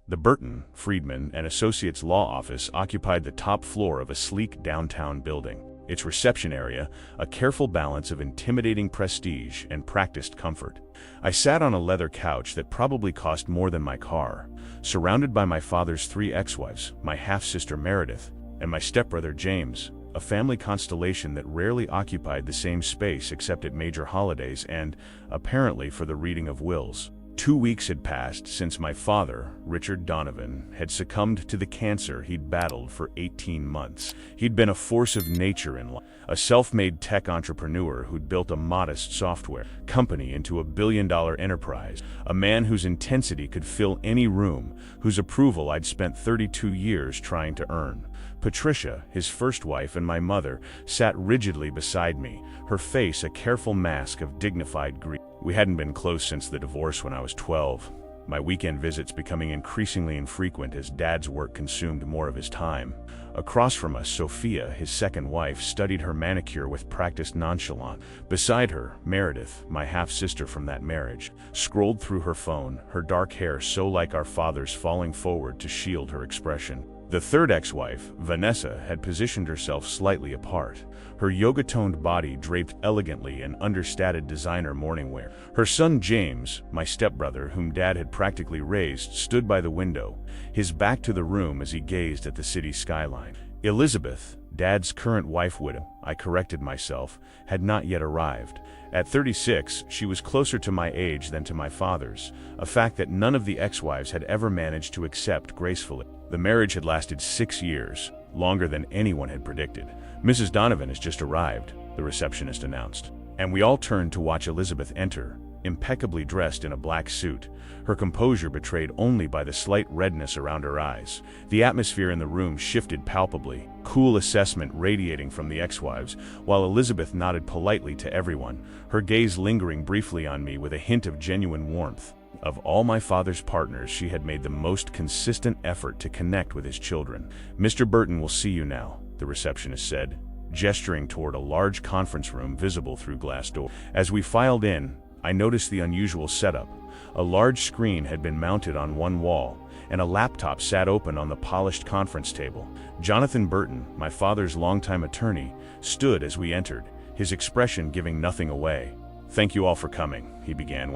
The Burton, Friedman, and Associates law office occupied the top floor of a sleek downtown building. Its reception area, a careful balance of intimidating prestige and practiced comfort. I sat on a leather couch that probably cost more than my car, surrounded by my father's 3 ex-wives, my half-sister Meredith, and my stepbrother James, a family constellation that rarely occupied the same space except at major holidays and, apparently, for the reading of wills. 2 weeks had passed since my father, Richard Donovan, had succumbed to the cancer he'd battled for 18 months. He'd been a force of nature in life, a self-made tech entrepreneur who'd built a modest software company into a billion-dollar enterprise, a man whose intensity could fill any room, whose approval I'd spent 32 years trying to earn. Patricia, his first wife and my mother, sat rigidly beside me, her face a careful mask of dignified grief. We hadn't been close since the divorce when I was 12, my weekend visits becoming increasingly infrequent as Dad's work consumed more of his time. Across from us, Sophia, his second wife, studied her manicure with practiced nonchalance. Beside her, Meredith, my half-sister from that marriage, scrolled through her phone, her dark hair so like our father's falling forward to shield her expression. The third ex-wife, Vanessa, had positioned herself slightly apart, her yoga-toned body draped elegantly in understated designer morning wear. Her son James, my stepbrother whom Dad had practically raised, stood by the window, his back to the room as he gazed at the city skyline. Elizabeth, Dad's current widow, I corrected myself, had not yet arrived. At 36, she was closer to my age than to my father's, a fact that none of the ex-wives had ever managed to accept gracefully. The marriage had lasted 6 years, longer than anyone had predicted. "Mrs. Donovan has just arrived," the receptionist announced, and we all turned to watch Elizabeth enter, impeccably dressed in a black suit, her composure betrayed only by the slight redness around her eyes. The atmosphere in the room shifted palpably, cool assessment radiating from the ex-wives, while Elizabeth nodded politely to everyone, her gaze lingering briefly on me with a hint of genuine warmth. Of all my father's partners, she had made the most consistent effort to connect with his children. "Mr. Burton will see you now," the receptionist said, gesturing toward a large conference room visible through glass doors. As we filed in, I noticed the unusual setup. A large screen had been mounted on one wall, and a laptop sat open on the polished conference table. Jonathan Burton, my father's longtime attorney, stood as we entered, his expression giving nothing away. "Thank you all for coming," he began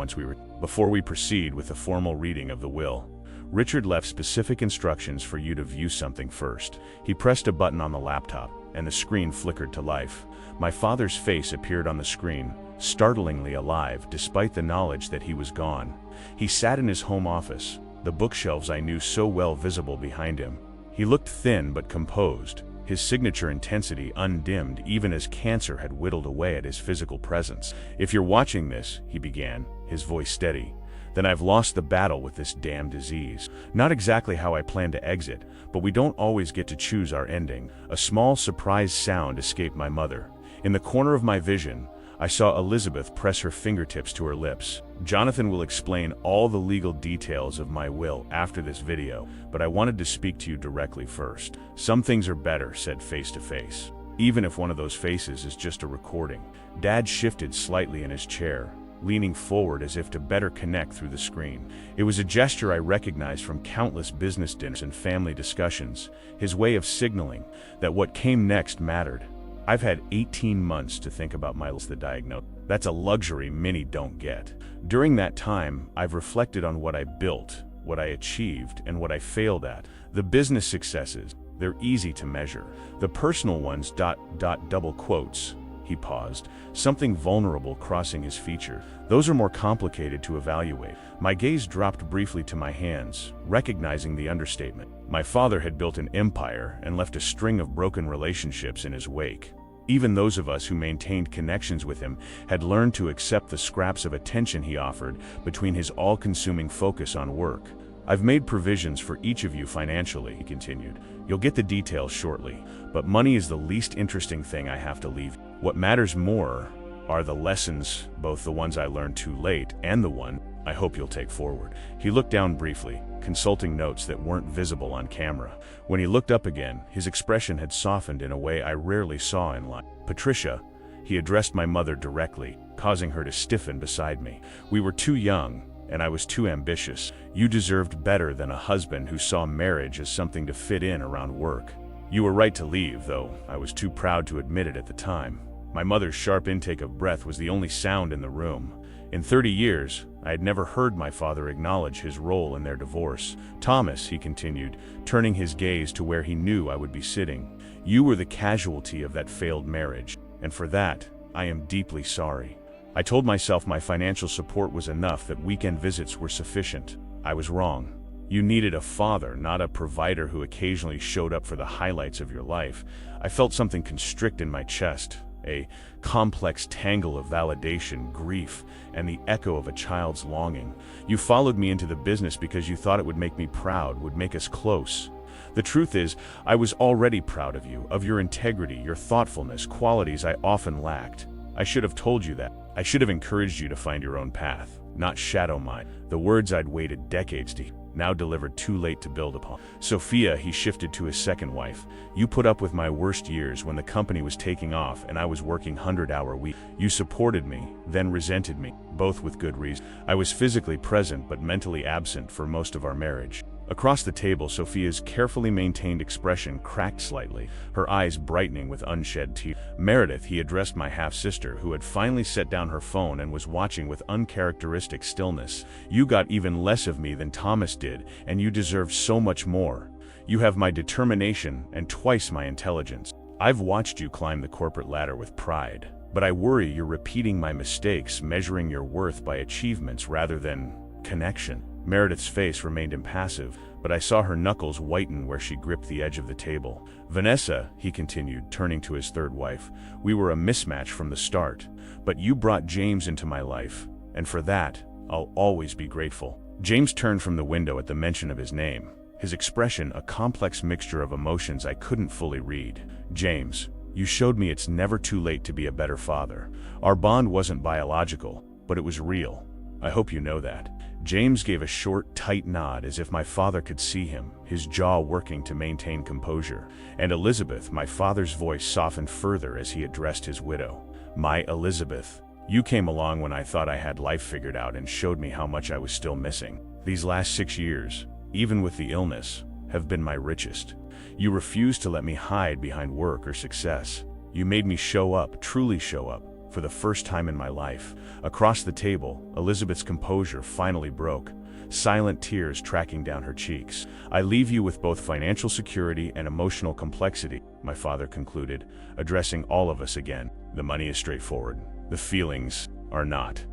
before we proceed with the formal reading of the will. "Richard left specific instructions for you to view something first." He pressed a button on the laptop, and the screen flickered to life. My father's face appeared on the screen, startlingly alive despite the knowledge that he was gone. He sat in his home office, the bookshelves I knew so well visible behind him. He looked thin but composed, his signature intensity undimmed even as cancer had whittled away at his physical presence. "If you're watching this," he began, his voice steady, "then I've lost the battle with this damn disease. Not exactly how I plan to exit, but we don't always get to choose our ending." A small surprised sound escaped my mother. In the corner of my vision, I saw Elizabeth press her fingertips to her lips. "Jonathan will explain all the legal details of my will after this video, but I wanted to speak to you directly first. Some things are better said face to face, even if one of those faces is just a recording." Dad shifted slightly in his chair, leaning forward as if to better connect through the screen. It was a gesture I recognized from countless business dinners and family discussions, his way of signaling that what came next mattered. "I've had 18 months to think about the diagnosis. That's a luxury many don't get. During that time, I've reflected on what I built, what I achieved, and what I failed at. The business successes, they're easy to measure. The personal ones, double quotes." He paused, something vulnerable crossing his features. "Those are more complicated to evaluate." My gaze dropped briefly to my hands, recognizing the understatement. My father had built an empire and left a string of broken relationships in his wake. Even those of us who maintained connections with him had learned to accept the scraps of attention he offered between his all-consuming focus on work. "I've made provisions for each of you financially," he continued. "You'll get the details shortly, but money is the least interesting thing I have to leave. What matters more are the lessons, both the ones I learned too late and the one I hope you'll take forward." He looked down briefly, consulting notes that weren't visible on camera. When he looked up again, his expression had softened in a way I rarely saw in life. "Patricia," he addressed my mother directly, causing her to stiffen beside me. "We were too young, and I was too ambitious. You deserved better than a husband who saw marriage as something to fit in around work. You were right to leave, though I was too proud to admit it at the time. My mother's sharp intake of breath was the only sound in the room. In 30 years, I had never heard my father acknowledge his role in their divorce. Thomas, he continued, turning his gaze to where he knew I would be sitting, you were the casualty of that failed marriage, and for that, I am deeply sorry. I told myself my financial support was enough, that weekend visits were sufficient. I was wrong. You needed a father, not a provider who occasionally showed up for the highlights of your life. I felt something constrict in my chest, a complex tangle of validation, grief, and the echo of a child's longing. You followed me into the business because you thought it would make me proud, would make us close. The truth is, I was already proud of you, of your integrity, your thoughtfulness, qualities I often lacked. I should have told you that. I should have encouraged you to find your own path, not shadow mine. The words I'd waited decades to hear, now delivered too late to build upon. Sophia, he shifted to his second wife. You put up with my worst years when the company was taking off and I was working 100-hour weeks. You supported me, then resented me, both with good reason. I was physically present but mentally absent for most of our marriage. Across the table, Sophia's carefully maintained expression cracked slightly, her eyes brightening with unshed tears. Meredith, he addressed my half-sister, who had finally set down her phone and was watching with uncharacteristic stillness. You got even less of me than Thomas did, and you deserve so much more. You have my determination and twice my intelligence. I've watched you climb the corporate ladder with pride, but I worry you're repeating my mistakes, measuring your worth by achievements rather than connection. Meredith's face remained impassive, but I saw her knuckles whiten where she gripped the edge of the table. Vanessa, he continued, turning to his third wife, we were a mismatch from the start, but you brought James into my life, and for that, I'll always be grateful. James turned from the window at the mention of his name, his expression a complex mixture of emotions I couldn't fully read. James, you showed me it's never too late to be a better father. Our bond wasn't biological, but it was real. I hope you know that. James gave a short, tight nod as if my father could see him, his jaw working to maintain composure. And Elizabeth, my father's voice softened further as he addressed his widow. My Elizabeth, you came along when I thought I had life figured out and showed me how much I was still missing. These last 6 years, even with the illness, have been my richest. You refused to let me hide behind work or success. You made me show up, truly show up, for the first time in my life. Across the table, Elizabeth's composure finally broke, silent tears tracking down her cheeks. I leave you with both financial security and emotional complexity, my father concluded, addressing all of us again. The money is straightforward. The feelings are not.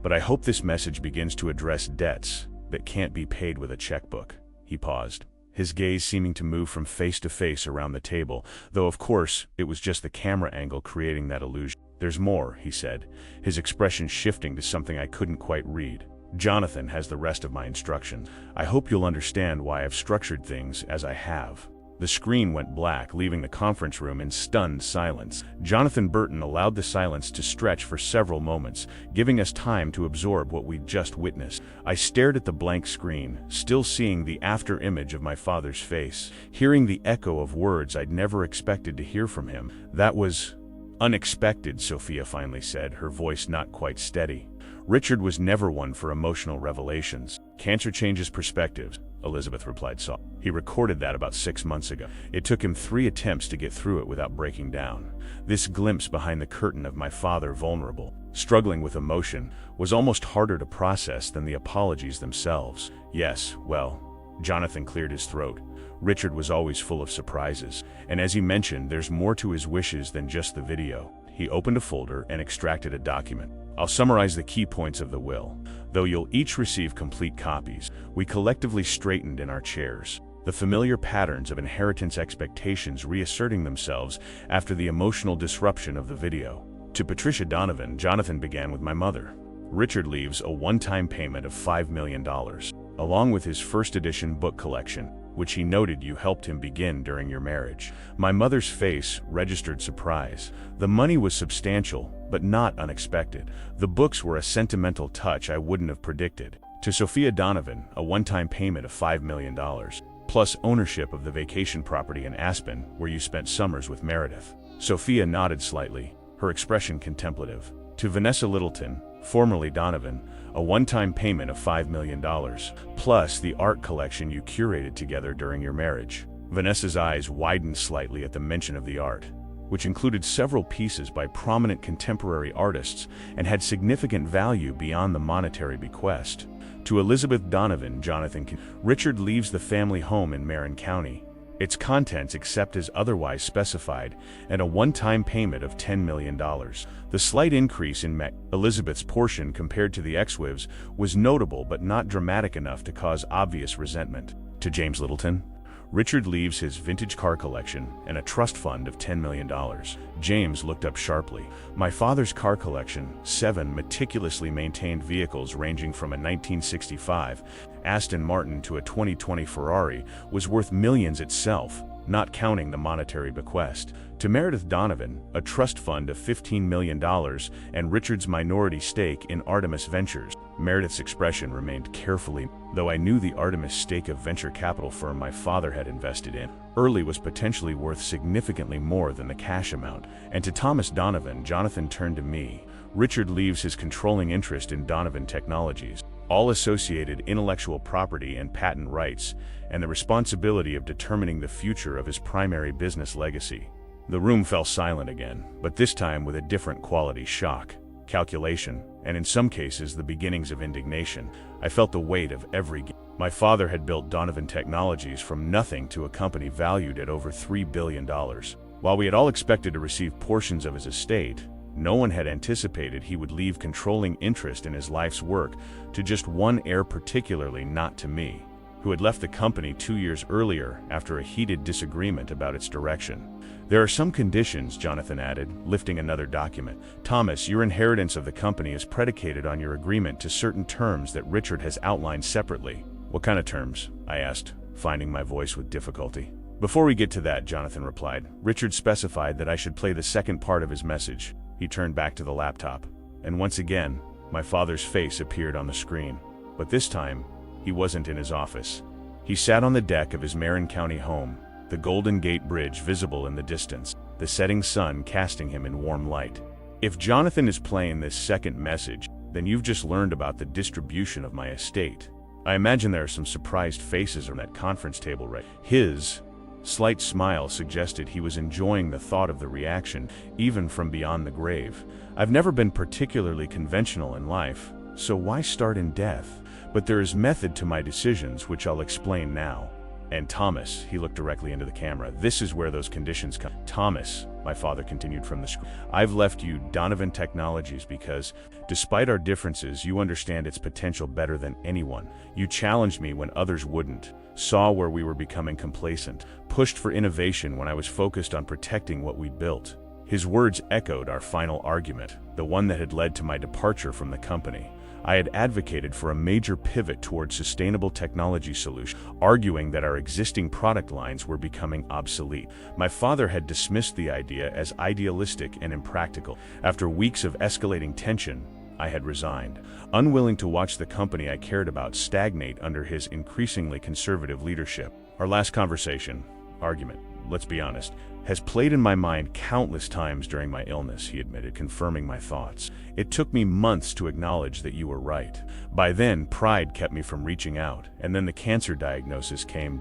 But I hope this message begins to address debts that can't be paid with a checkbook. He paused, his gaze seeming to move from face to face around the table, though of course it was just the camera angle creating that illusion. There's more, he said, his expression shifting to something I couldn't quite read. Jonathan has the rest of my instructions. I hope you'll understand why I've structured things as I have. The screen went black, leaving the conference room in stunned silence. Jonathan Burton allowed the silence to stretch for several moments, giving us time to absorb what we'd just witnessed. I stared at the blank screen, still seeing the after image of my father's face, hearing the echo of words I'd never expected to hear from him. That was unexpected, Sophia finally said, her voice not quite steady. Richard was never one for emotional revelations. Cancer changes perspectives, Elizabeth replied softly. He recorded that about 6 months ago. It took him 3 attempts to get through it without breaking down. This glimpse behind the curtain of my father vulnerable, struggling with emotion, was almost harder to process than the apologies themselves. Yes, well, Jonathan cleared his throat. Richard was always full of surprises, and as he mentioned, there's more to his wishes than just the video. He opened a folder and extracted a document. I'll summarize the key points of the will. Though you'll each receive complete copies, we collectively straightened in our chairs, the familiar patterns of inheritance expectations reasserting themselves after the emotional disruption of the video. To Patricia Donovan, Jonathan began with my mother. Richard leaves a one-time payment of $5 million, along with his first edition book collection, which he noted you helped him begin during your marriage. My mother's face registered surprise. The money was substantial, but not unexpected. The books were a sentimental touch I wouldn't have predicted. To Sophia Donovan, a one-time payment of $5 million, plus ownership of the vacation property in Aspen, where you spent summers with Meredith. Sophia nodded slightly, her expression contemplative. To Vanessa Littleton, formerly Donovan, a one-time payment of $5 million, plus the art collection you curated together during your marriage. Vanessa's eyes widened slightly at the mention of the art, which included several pieces by prominent contemporary artists and had significant value beyond the monetary bequest. To Elizabeth Donovan, Richard leaves the family home in Marin County, its contents except as otherwise specified, and a one-time payment of $10 million. The slight increase in Elizabeth's portion compared to the ex-wiv's was notable but not dramatic enough to cause obvious resentment. To James Littleton, Richard leaves his vintage car collection and a trust fund of $10 million. James looked up sharply. My father's car collection, 7 meticulously maintained vehicles ranging from a 1965 Aston Martin to a 2020 Ferrari, was worth millions itself, not counting the monetary bequest. To Meredith Donovan, a trust fund of $15 million and Richard's minority stake in Artemis Ventures. Meredith's expression remained carefully, though I knew the Artemis stake of venture capital firm my father had invested in early was potentially worth significantly more than the cash amount. And to Thomas Donovan, Jonathan turned to me. Richard leaves his controlling interest in Donovan Technologies, all associated intellectual property and patent rights, and the responsibility of determining the future of his primary business legacy. The room fell silent again, but this time with a different quality: shock, calculation, and in some cases the beginnings of indignation. I felt the weight of every game. My father had built Donovan Technologies from nothing to a company valued at over $3 billion. While we had all expected to receive portions of his estate, no one had anticipated he would leave controlling interest in his life's work to just one heir, particularly not to me, who had left the company 2 years earlier after a heated disagreement about its direction. There are some conditions, Jonathan added, lifting another document. Thomas, your inheritance of the company is predicated on your agreement to certain terms that Richard has outlined separately. What kind of terms? I asked, finding my voice with difficulty. Before we get to that, Jonathan replied, Richard specified that I should play the second part of his message. He turned back to the laptop, and once again, my father's face appeared on the screen. But this time, he wasn't in his office. He sat on the deck of his Marin County home, the Golden Gate Bridge visible in the distance, the setting sun casting him in warm light. If Jonathan is playing this second message, then you've just learned about the distribution of my estate. I imagine there are some surprised faces on that conference table right. His slight smile suggested he was enjoying the thought of the reaction, even from beyond the grave. I've never been particularly conventional in life, so why start in death? But there is method to my decisions, which I'll explain now. And Thomas, he looked directly into the camera, this is where those conditions come. Thomas, my father continued from the screen, I've left you Donovan Technologies because, despite our differences, you understand its potential better than anyone. You challenged me when others wouldn't, saw where we were becoming complacent, pushed for innovation when I was focused on protecting what we'd built. His words echoed our final argument, the one that had led to my departure from the company. I had advocated for a major pivot towards sustainable technology solutions, arguing that our existing product lines were becoming obsolete. My father had dismissed the idea as idealistic and impractical. After weeks of escalating tension, I had resigned, unwilling to watch the company I cared about stagnate under his increasingly conservative leadership. Our last argument, let's be honest, has played in my mind countless times during my illness, he admitted, confirming my thoughts. It took me months to acknowledge that you were right. By then, pride kept me from reaching out, and then the cancer diagnosis came.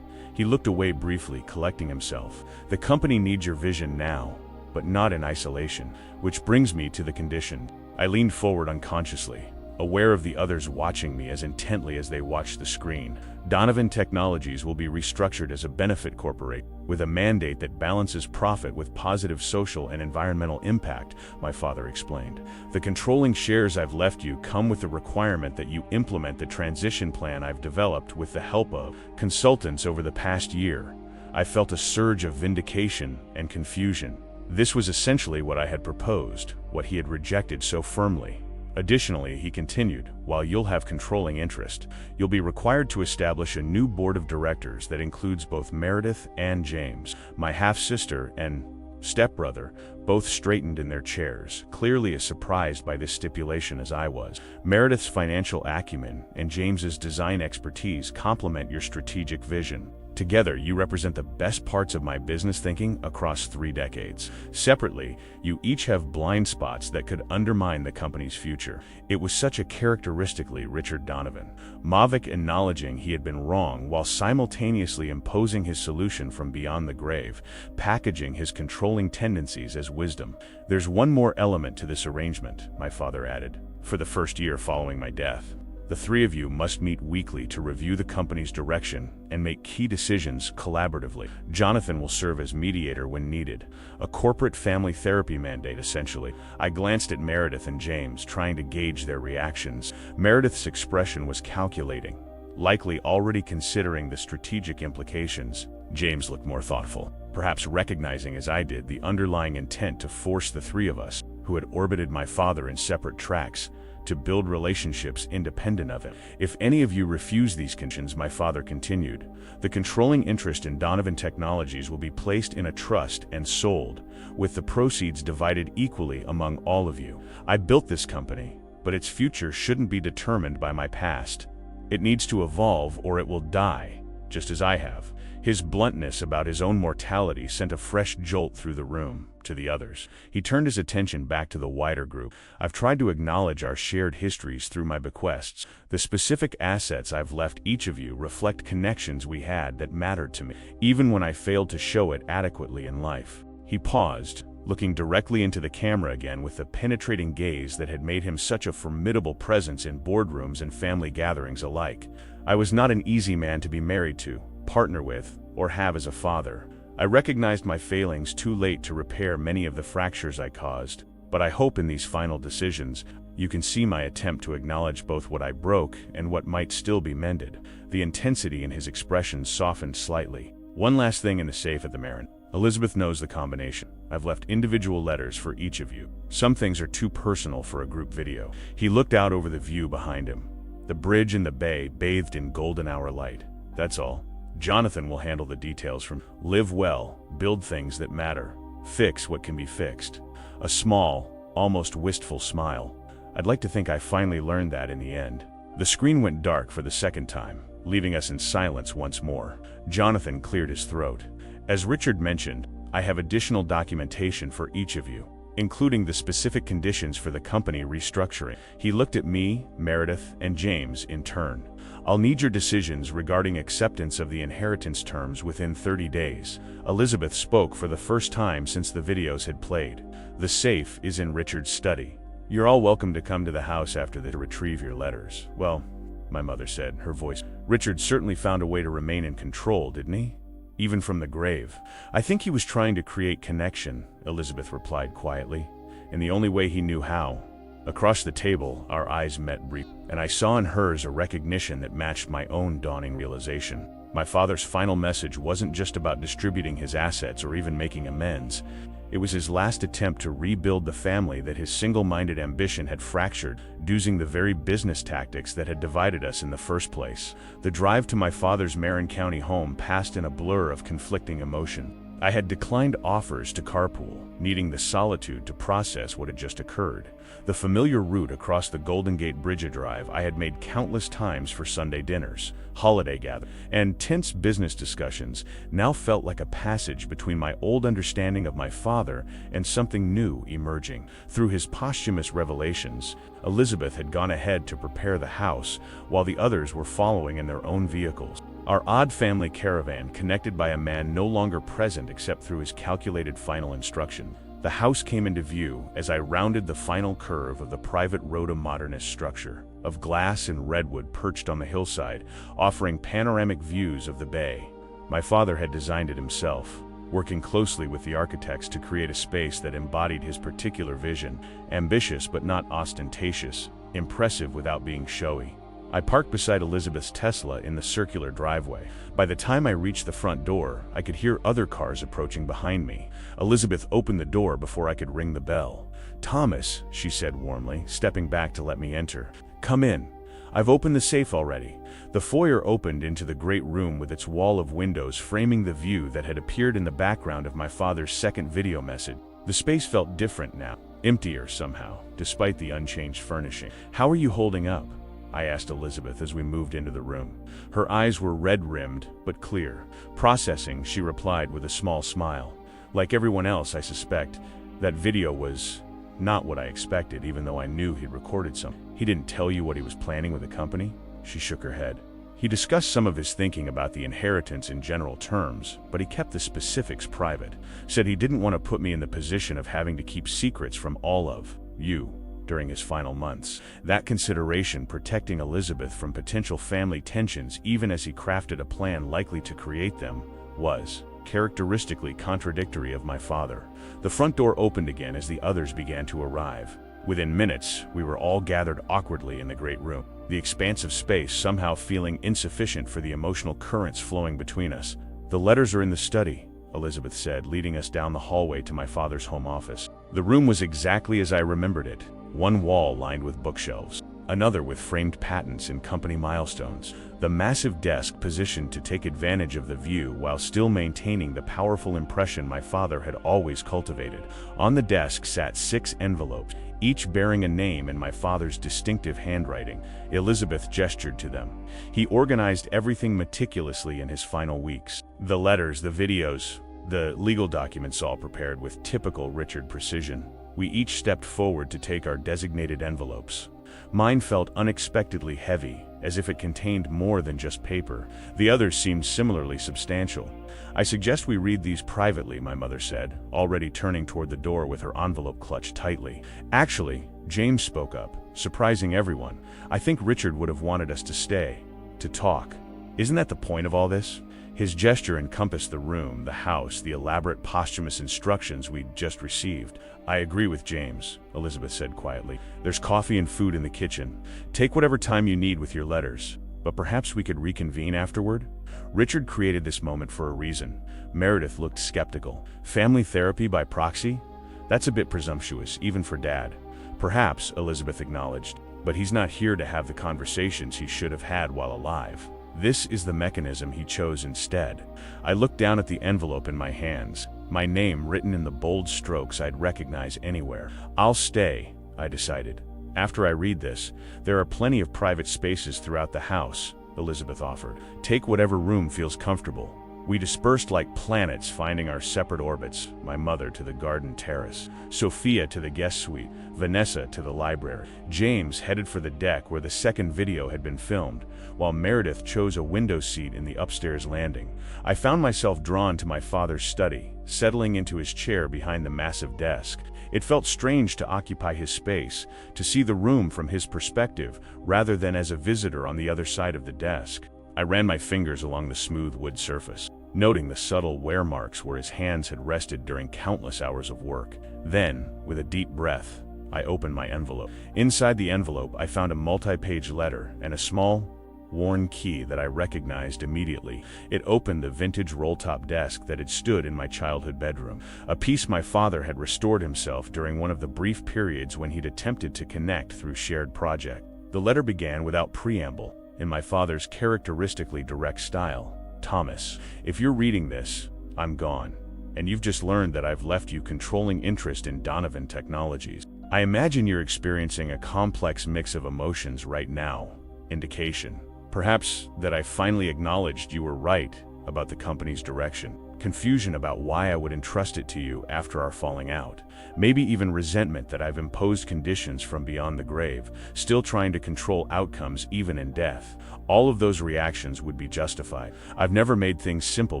He looked away briefly, collecting himself. The company needs your vision now, but not in isolation. Which brings me to the condition. I leaned forward unconsciously, aware of the others watching me as intently as they watched the screen. Donovan Technologies will be restructured as a benefit corporation, with a mandate that balances profit with positive social and environmental impact, my father explained. The controlling shares I've left you come with the requirement that you implement the transition plan I've developed with the help of consultants over the past year. I felt a surge of vindication and confusion. This was essentially what I had proposed, what he had rejected so firmly. Additionally, he continued, while you'll have controlling interest, you'll be required to establish a new board of directors that includes both Meredith and James. My half-sister and stepbrother both straightened in their chairs, clearly as surprised by this stipulation as I was. Meredith's financial acumen and James's design expertise complement your strategic vision. Together, you represent the best parts of my business thinking across 3 decades. Separately, you each have blind spots that could undermine the company's future. It was such a characteristically Richard Donovan. Mavic acknowledging he had been wrong while simultaneously imposing his solution from beyond the grave, packaging his controlling tendencies as wisdom. There's one more element to this arrangement, my father added. For the first year following my death, the 3 of you must meet weekly to review the company's direction and make key decisions collaboratively. Jonathan will serve as mediator when needed, a corporate family therapy mandate essentially. I glanced at Meredith and James, trying to gauge their reactions. Meredith's expression was calculating, likely already considering the strategic implications. James looked more thoughtful, perhaps recognizing as I did the underlying intent to force the 3 of us, who had orbited my father in separate tracks, to build relationships independent of him. If any of you refuse these conditions, my father continued, the controlling interest in Donovan Technologies will be placed in a trust and sold, with the proceeds divided equally among all of you. I built this company, but its future shouldn't be determined by my past. It needs to evolve or it will die, just as I have. His bluntness about his own mortality sent a fresh jolt through the room. To the others, he turned his attention back to the wider group. I've tried to acknowledge our shared histories through my bequests. The specific assets I've left each of you reflect connections we had that mattered to me, even when I failed to show it adequately in life. He paused, looking directly into the camera again with the penetrating gaze that had made him such a formidable presence in boardrooms and family gatherings alike. I was not an easy man to be married to, partner with, or have as a father. I recognized my failings too late to repair many of the fractures I caused, but I hope in these final decisions, you can see my attempt to acknowledge both what I broke and what might still be mended. The intensity in his expression softened slightly. One last thing in the safe at the Marin. Elizabeth knows the combination. I've left individual letters for each of you. Some things are too personal for a group video. He looked out over the view behind him. The bridge and the bay bathed in golden hour light. That's all. Jonathan will handle the details from live well, build things that matter, fix what can be fixed. A small, almost wistful smile. I'd like to think I finally learned that in the end. The screen went dark for the second time, leaving us in silence once more. Jonathan cleared his throat. As Richard mentioned, I have additional documentation for each of you, including the specific conditions for the company restructuring. He looked at me, Meredith, and James in turn. I'll need your decisions regarding acceptance of the inheritance terms within 30 days. Elizabeth spoke for the first time since the videos had played. The safe is in Richard's study. You're all welcome to come to the house after to retrieve your letters. Well, my mother said, her voice. Richard certainly found a way to remain in control, didn't he? Even from the grave. I think he was trying to create connection, Elizabeth replied quietly, in the only way he knew how. Across the table, our eyes met briefly, and I saw in hers a recognition that matched my own dawning realization. My father's final message wasn't just about distributing his assets or even making amends. It was his last attempt to rebuild the family that his single-minded ambition had fractured, using the very business tactics that had divided us in the first place. The drive to my father's Marin County home passed in a blur of conflicting emotion. I had declined offers to carpool, needing the solitude to process what had just occurred. The familiar route across the Golden Gate Bridge Drive I had made countless times for Sunday dinners, holiday gatherings, and tense business discussions now felt like a passage between my old understanding of my father and something new emerging. Through his posthumous revelations, Elizabeth had gone ahead to prepare the house, while the others were following in their own vehicles. Our odd family caravan connected by a man no longer present except through his calculated final instruction. The house came into view as I rounded the final curve of the private rhoda-modernist structure, of glass and redwood perched on the hillside, offering panoramic views of the bay. My father had designed it himself, working closely with the architects to create a space that embodied his particular vision, ambitious but not ostentatious, impressive without being showy. I parked beside Elizabeth's Tesla in the circular driveway. By the time I reached the front door, I could hear other cars approaching behind me. Elizabeth opened the door before I could ring the bell. "Thomas," she said warmly, stepping back to let me enter. "Come in. I've opened the safe already." The foyer opened into the great room with its wall of windows framing the view that had appeared in the background of my father's second video message. The space felt different now, emptier somehow, despite the unchanged furnishing. "How are you holding up?" I asked Elizabeth as we moved into the room. Her eyes were red-rimmed, but clear. Processing, she replied with a small smile. Like everyone else, I suspect, that video was not what I expected, even though I knew he'd recorded something. He didn't tell you what he was planning with the company? She shook her head. He discussed some of his thinking about the inheritance in general terms, but he kept the specifics private. Said he didn't want to put me in the position of having to keep secrets from all of you during his final months. That consideration, protecting Elizabeth from potential family tensions even as he crafted a plan likely to create them, was characteristically contradictory of my father. The front door opened again as the others began to arrive. Within minutes, we were all gathered awkwardly in the great room, the expansive space somehow feeling insufficient for the emotional currents flowing between us. "The letters are in the study," Elizabeth said, leading us down the hallway to my father's home office. The room was exactly as I remembered it. One wall lined with bookshelves, another with framed patents and company milestones. The massive desk positioned to take advantage of the view while still maintaining the powerful impression my father had always cultivated. On the desk sat 6 envelopes, each bearing a name in my father's distinctive handwriting. Elizabeth gestured to them. He organized everything meticulously in his final weeks. The letters, the videos, the legal documents, all prepared with typical Richard precision. We each stepped forward to take our designated envelopes. Mine felt unexpectedly heavy, as if it contained more than just paper. The others seemed similarly substantial. "I suggest we read these privately," my mother said, already turning toward the door with her envelope clutched tightly. "Actually," James spoke up, surprising everyone, "I think Richard would have wanted us to stay, to talk. Isn't that the point of all this?" His gesture encompassed the room, the house, the elaborate posthumous instructions we'd just received. "I agree with James," Elizabeth said quietly. "There's coffee and food in the kitchen. Take whatever time you need with your letters, but perhaps we could reconvene afterward?" Richard created this moment for a reason. Meredith looked skeptical. "Family therapy by proxy? That's a bit presumptuous, even for Dad." "Perhaps," Elizabeth acknowledged, "but he's not here to have the conversations he should have had while alive. This is the mechanism he chose instead." I looked down at the envelope in my hands, my name written in the bold strokes I'd recognize anywhere. "I'll stay," I decided. "After I read this, there are plenty of private spaces throughout the house," Elizabeth offered. "Take whatever room feels comfortable." We dispersed like planets, finding our separate orbits, my mother to the garden terrace, Sophia to the guest suite, Vanessa to the library. James headed for the deck where the second video had been filmed, while Meredith chose a window seat in the upstairs landing. I found myself drawn to my father's study, settling into his chair behind the massive desk. It felt strange to occupy his space, to see the room from his perspective, rather than as a visitor on the other side of the desk. I ran my fingers along the smooth wood surface, noting the subtle wear marks where his hands had rested during countless hours of work. Then, with a deep breath, I opened my envelope. Inside the envelope, I found a multi-page letter and a small, worn key that I recognized immediately. It opened the vintage roll-top desk that had stood in my childhood bedroom, a piece my father had restored himself during one of the brief periods when he'd attempted to connect through shared project. The letter began without preamble, in my father's characteristically direct style. "Thomas, if you're reading this, I'm gone, and you've just learned that I've left you controlling interest in Donovan Technologies. I imagine you're experiencing a complex mix of emotions right now. Indication, perhaps, that I finally acknowledged you were right about the company's direction. Confusion about why I would entrust it to you after our falling out. Maybe even resentment that I've imposed conditions from beyond the grave, still trying to control outcomes even in death. All of those reactions would be justified. I've never made things simple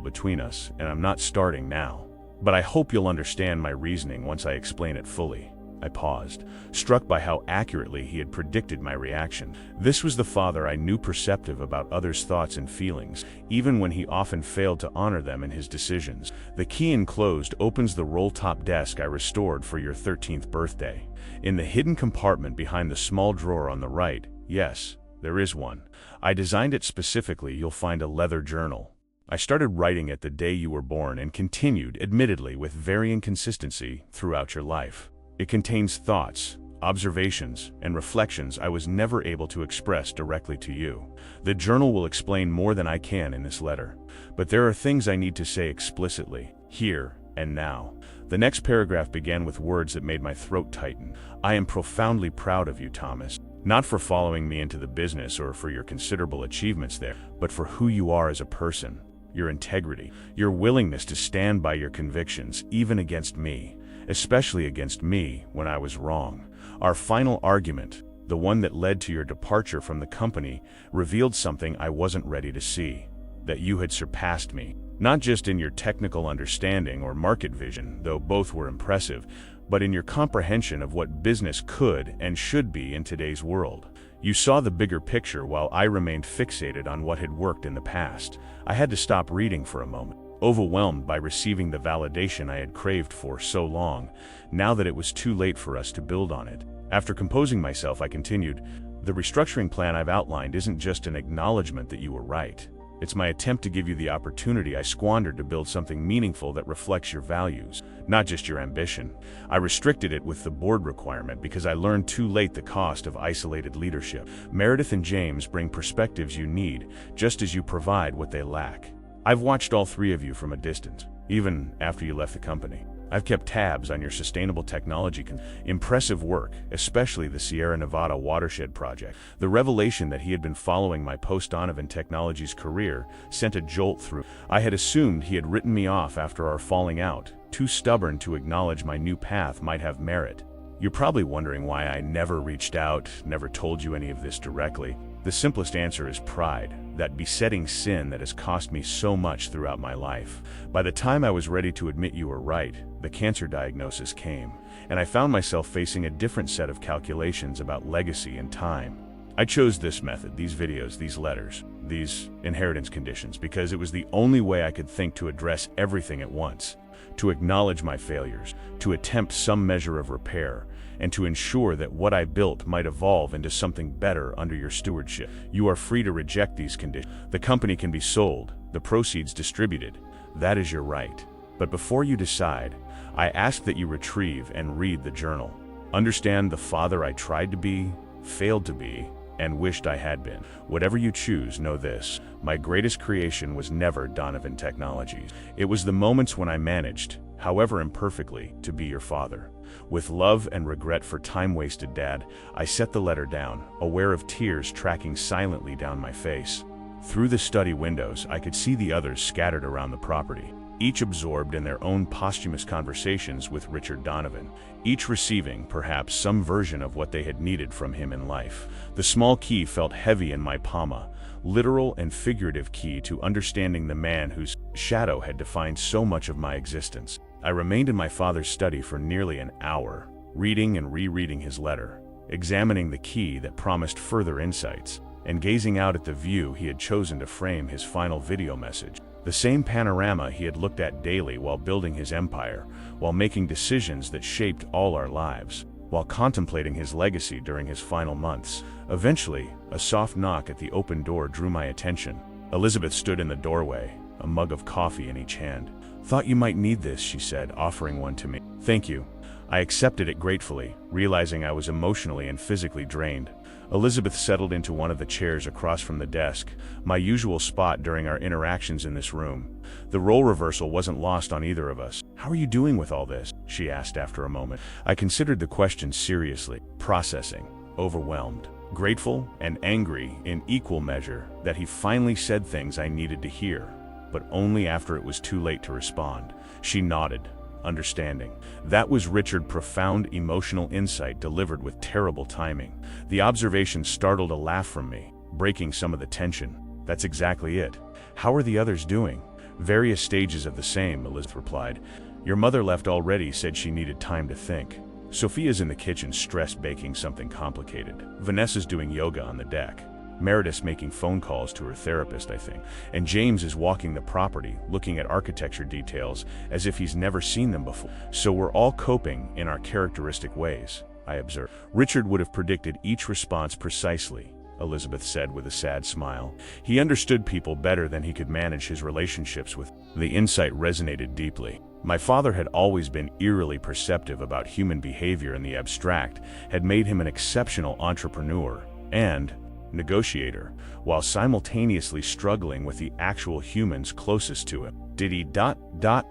between us, and I'm not starting now. But I hope you'll understand my reasoning once I explain it fully." I paused, struck by how accurately he had predicted my reaction. This was the father I knew perceptive about others' thoughts and feelings, even when he often failed to honor them in his decisions. "The key enclosed opens the roll-top desk I restored for your 13th birthday. In the hidden compartment behind the small drawer on the right, yes, there is one. I designed it specifically. You'll find a leather journal. I started writing it the day you were born and continued, admittedly with varying consistency, throughout your life. It contains thoughts, observations, and reflections I was never able to express directly to you. The journal will explain more than I can in this letter, but there are things I need to say explicitly, here and now." The next paragraph began with words that made my throat tighten. "I am profoundly proud of you, Thomas. Not for following me into the business or for your considerable achievements there, but for who you are as a person, your integrity, your willingness to stand by your convictions, even against me, especially against me when I was wrong. Our final argument, the one that led to your departure from the company, revealed something I wasn't ready to see: that you had surpassed me, not just in your technical understanding or market vision, though both were impressive, but in your comprehension of what business could and should be in today's world. You saw the bigger picture while I remained fixated on what had worked in the past. I had to stop reading for a moment, overwhelmed by receiving the validation I had craved for so long, now that it was too late for us to build on it. After composing myself, I continued, "The restructuring plan I've outlined isn't just an acknowledgement that you were right. It's my attempt to give you the opportunity I squandered to build something meaningful that reflects your values, not just your ambition. I restricted it with the board requirement because I learned too late the cost of isolated leadership. Meredith and James bring perspectives you need, just as you provide what they lack. I've watched all three of you from a distance, even after you left the company. I've kept tabs on your sustainable technology. Impressive work, especially the Sierra Nevada watershed project." The revelation that he had been following my post-Donovan Technologies career sent a jolt through. I had assumed he had written me off after our falling out, too stubborn to acknowledge my new path might have merit. You're probably wondering why I never reached out, never told you any of this directly. The simplest answer is pride, that besetting sin that has cost me so much throughout my life. By the time I was ready to admit you were right, the cancer diagnosis came, and I found myself facing a different set of calculations about legacy and time. I chose this method, these videos, these letters, these inheritance conditions, because it was the only way I could think to address everything at once, to acknowledge my failures, to attempt some measure of repair, and to ensure that what I built might evolve into something better under your stewardship. You are free to reject these conditions. The company can be sold, the proceeds distributed. That is your right. But before you decide, I ask that you retrieve and read the journal. Understand the father I tried to be, failed to be, and wished I had been. Whatever you choose, know this: my greatest creation was never Donovan Technologies. It was the moments when I managed, however imperfectly, to be your father. With love and regret for time wasted, Dad, I set the letter down, aware of tears tracking silently down my face. Through the study windows, I could see the others scattered around the property, each absorbed in their own posthumous conversations with Richard Donovan, each receiving, perhaps, some version of what they had needed from him in life. The small key felt heavy in my palm, literal and figurative key to understanding the man whose shadow had defined so much of my existence. I remained in my father's study for nearly an hour, reading and rereading his letter, examining the key that promised further insights, and gazing out at the view he had chosen to frame his final video message. The same panorama he had looked at daily while building his empire, while making decisions that shaped all our lives, while contemplating his legacy during his final months. Eventually, a soft knock at the open door drew my attention. Elizabeth stood in the doorway, a mug of coffee in each hand. "Thought you might need this," she said, offering one to me. "Thank you." I accepted it gratefully, realizing I was emotionally and physically drained. Elizabeth settled into one of the chairs across from the desk, my usual spot during our interactions in this room. The role reversal wasn't lost on either of us. "How are you doing with all this?" she asked after a moment. I considered the question seriously, processing, overwhelmed, grateful and angry in equal measure that he finally said things I needed to hear, but only after it was too late to respond. She nodded, understanding. That was Richard's profound emotional insight delivered with terrible timing. The observation startled a laugh from me, breaking some of the tension. "That's exactly it. How are the others doing?" "Various stages of the same," Elizabeth replied. "Your mother left already, said she needed time to think. Sophia's in the kitchen stressed baking something complicated. Vanessa's doing yoga on the deck. Meredith's making phone calls to her therapist, I think. And James is walking the property, looking at architecture details as if he's never seen them before. So we're all coping in our characteristic ways," I observed. "Richard would have predicted each response precisely," Elizabeth said with a sad smile. "He understood people better than he could manage his relationships with." The insight resonated deeply. My father had always been eerily perceptive about human behavior in the abstract, had made him an exceptional entrepreneur and negotiator, while simultaneously struggling with the actual humans closest to him. Did he ...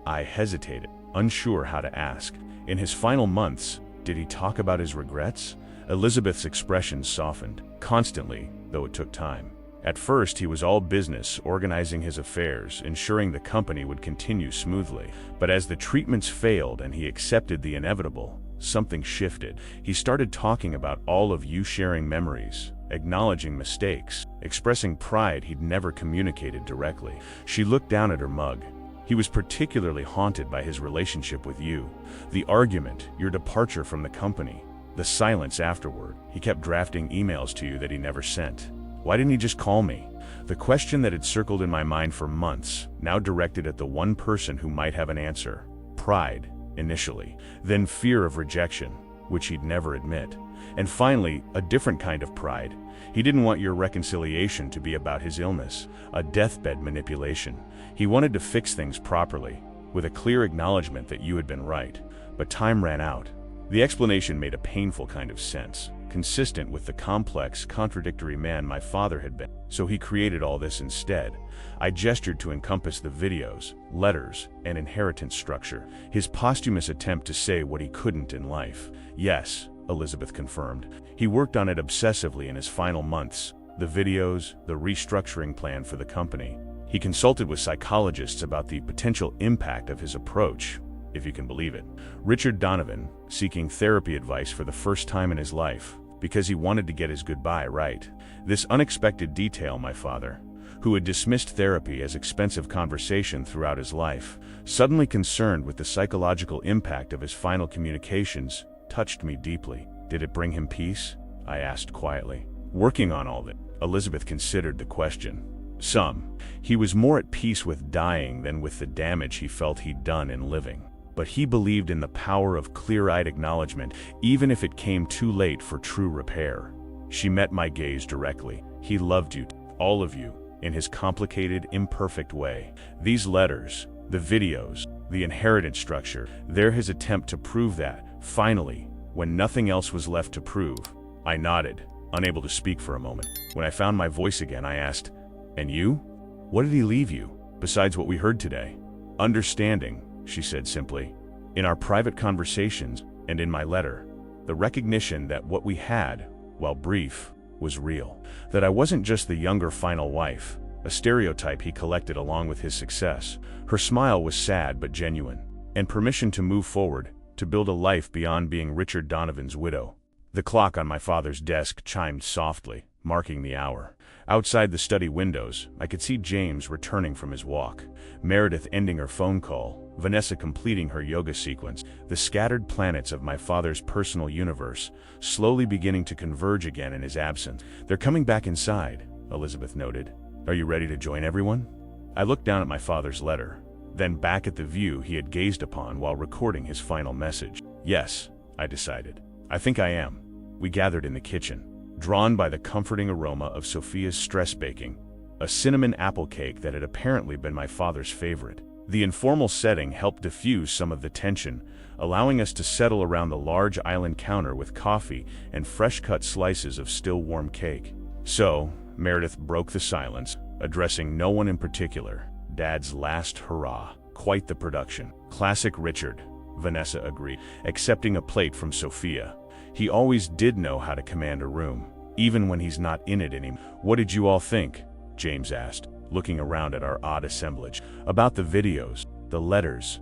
I hesitated, unsure how to ask. In his final months, did he talk about his regrets? Elizabeth's expression softened, constantly, though it took time. At first, he was all business, organizing his affairs, ensuring the company would continue smoothly. But as the treatments failed and he accepted the inevitable, something shifted. He started talking about all of you, sharing memories, acknowledging mistakes, expressing pride he'd never communicated directly. She looked down at her mug. He was particularly haunted by his relationship with you. The argument, your departure from the company, the silence afterward. He kept drafting emails to you that he never sent. Why didn't he just call me? The question that had circled in my mind for months, now directed at the one person who might have an answer. Pride, initially, then fear of rejection, which he'd never admit, and finally, a different kind of pride. He didn't want your reconciliation to be about his illness, a deathbed manipulation. He wanted to fix things properly, with a clear acknowledgement that you had been right. But time ran out. The explanation made a painful kind of sense, consistent with the complex, contradictory man my father had been. So he created all this instead. I gestured to encompass the videos, letters, and inheritance structure. His posthumous attempt to say what he couldn't in life. Yes, Elizabeth confirmed. He worked on it obsessively in his final months. The videos, the restructuring plan for the company. He consulted with psychologists about the potential impact of his approach, if you can believe it. Richard Donovan, seeking therapy advice for the first time in his life, because he wanted to get his goodbye right. This unexpected detail, my father, who had dismissed therapy as expensive conversation throughout his life, suddenly concerned with the psychological impact of his final communications, touched me deeply. Did it bring him peace? I asked quietly. Working on all that, Elizabeth considered the question. Some. He was more at peace with dying than with the damage he felt he'd done in living. But he believed in the power of clear-eyed acknowledgement, even if it came too late for true repair. She met my gaze directly. He loved you, all of you, in his complicated, imperfect way. These letters, the videos, the inheritance structure, they're his attempt to prove that, finally, when nothing else was left to prove. I nodded, unable to speak for a moment. When I found my voice again, I asked, "And you? What did he leave you, besides what we heard today?" "Understanding," she said simply. "In our private conversations, and in my letter, the recognition that what we had, while brief, was real. That I wasn't just the younger final wife, a stereotype he collected along with his success." Her smile was sad but genuine. "And permission to move forward, to build a life beyond being Richard Donovan's widow." The clock on my father's desk chimed softly, marking the hour. Outside the study windows, I could see James returning from his walk, Meredith ending her phone call, Vanessa completing her yoga sequence, the scattered planets of my father's personal universe, slowly beginning to converge again in his absence. "They're coming back inside," Elizabeth noted. "Are you ready to join everyone?" I looked down at my father's letter, then back at the view he had gazed upon while recording his final message. "Yes," I decided. "I think I am." We gathered in the kitchen, drawn by the comforting aroma of Sophia's stress baking, a cinnamon apple cake that had apparently been my father's favorite. The informal setting helped diffuse some of the tension, allowing us to settle around the large island counter with coffee and fresh-cut slices of still warm cake. "So," Meredith broke the silence, addressing no one in particular, "Dad's last hurrah. Quite the production." "Classic Richard," Vanessa agreed, accepting a plate from Sophia. "He always did know how to command a room, even when he's not in it anymore." "What did you all think?" James asked, looking around at our odd assemblage. "About the videos, the letters,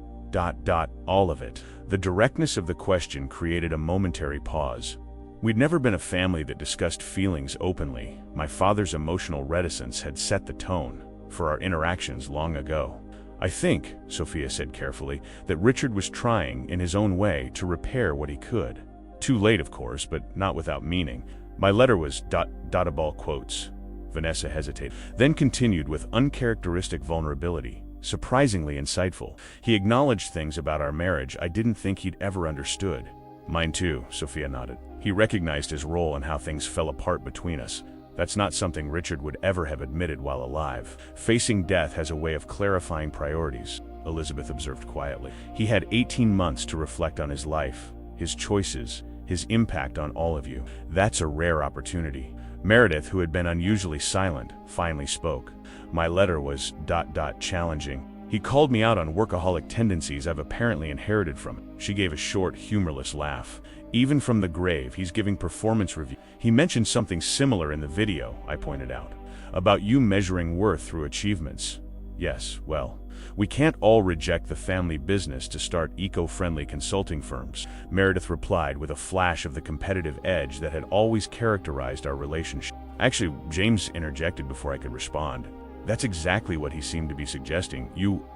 all of it." The directness of the question created a momentary pause. We'd never been a family that discussed feelings openly. My father's emotional reticence had set the tone for our interactions long ago. "I think," Sophia said carefully, "that Richard was trying, in his own way, to repair what he could. Too late, of course, but not without meaning. My letter was ... all quotes." Vanessa hesitated, then continued with uncharacteristic vulnerability, surprisingly insightful. "He acknowledged things about our marriage I didn't think he'd ever understood." "Mine too," Sophia nodded. "He recognized his role and how things fell apart between us. That's not something Richard would ever have admitted while alive. Facing death has a way of clarifying priorities," Elizabeth observed quietly. "He had 18 months to reflect on his life, his choices, his impact on all of you. That's a rare opportunity." Meredith, who had been unusually silent, finally spoke. "My letter was ... challenging. He called me out on workaholic tendencies I've apparently inherited from him. She gave a short, humorless laugh. Even from the grave, he's giving performance review. He mentioned something similar in the video, I pointed out, about you measuring worth through achievements. Yes, well, we can't all reject the family business to start eco-friendly consulting firms, Meredith replied with a flash of the competitive edge that had always characterized our relationship. Actually, James interjected before I could respond. That's exactly what he seemed to be suggesting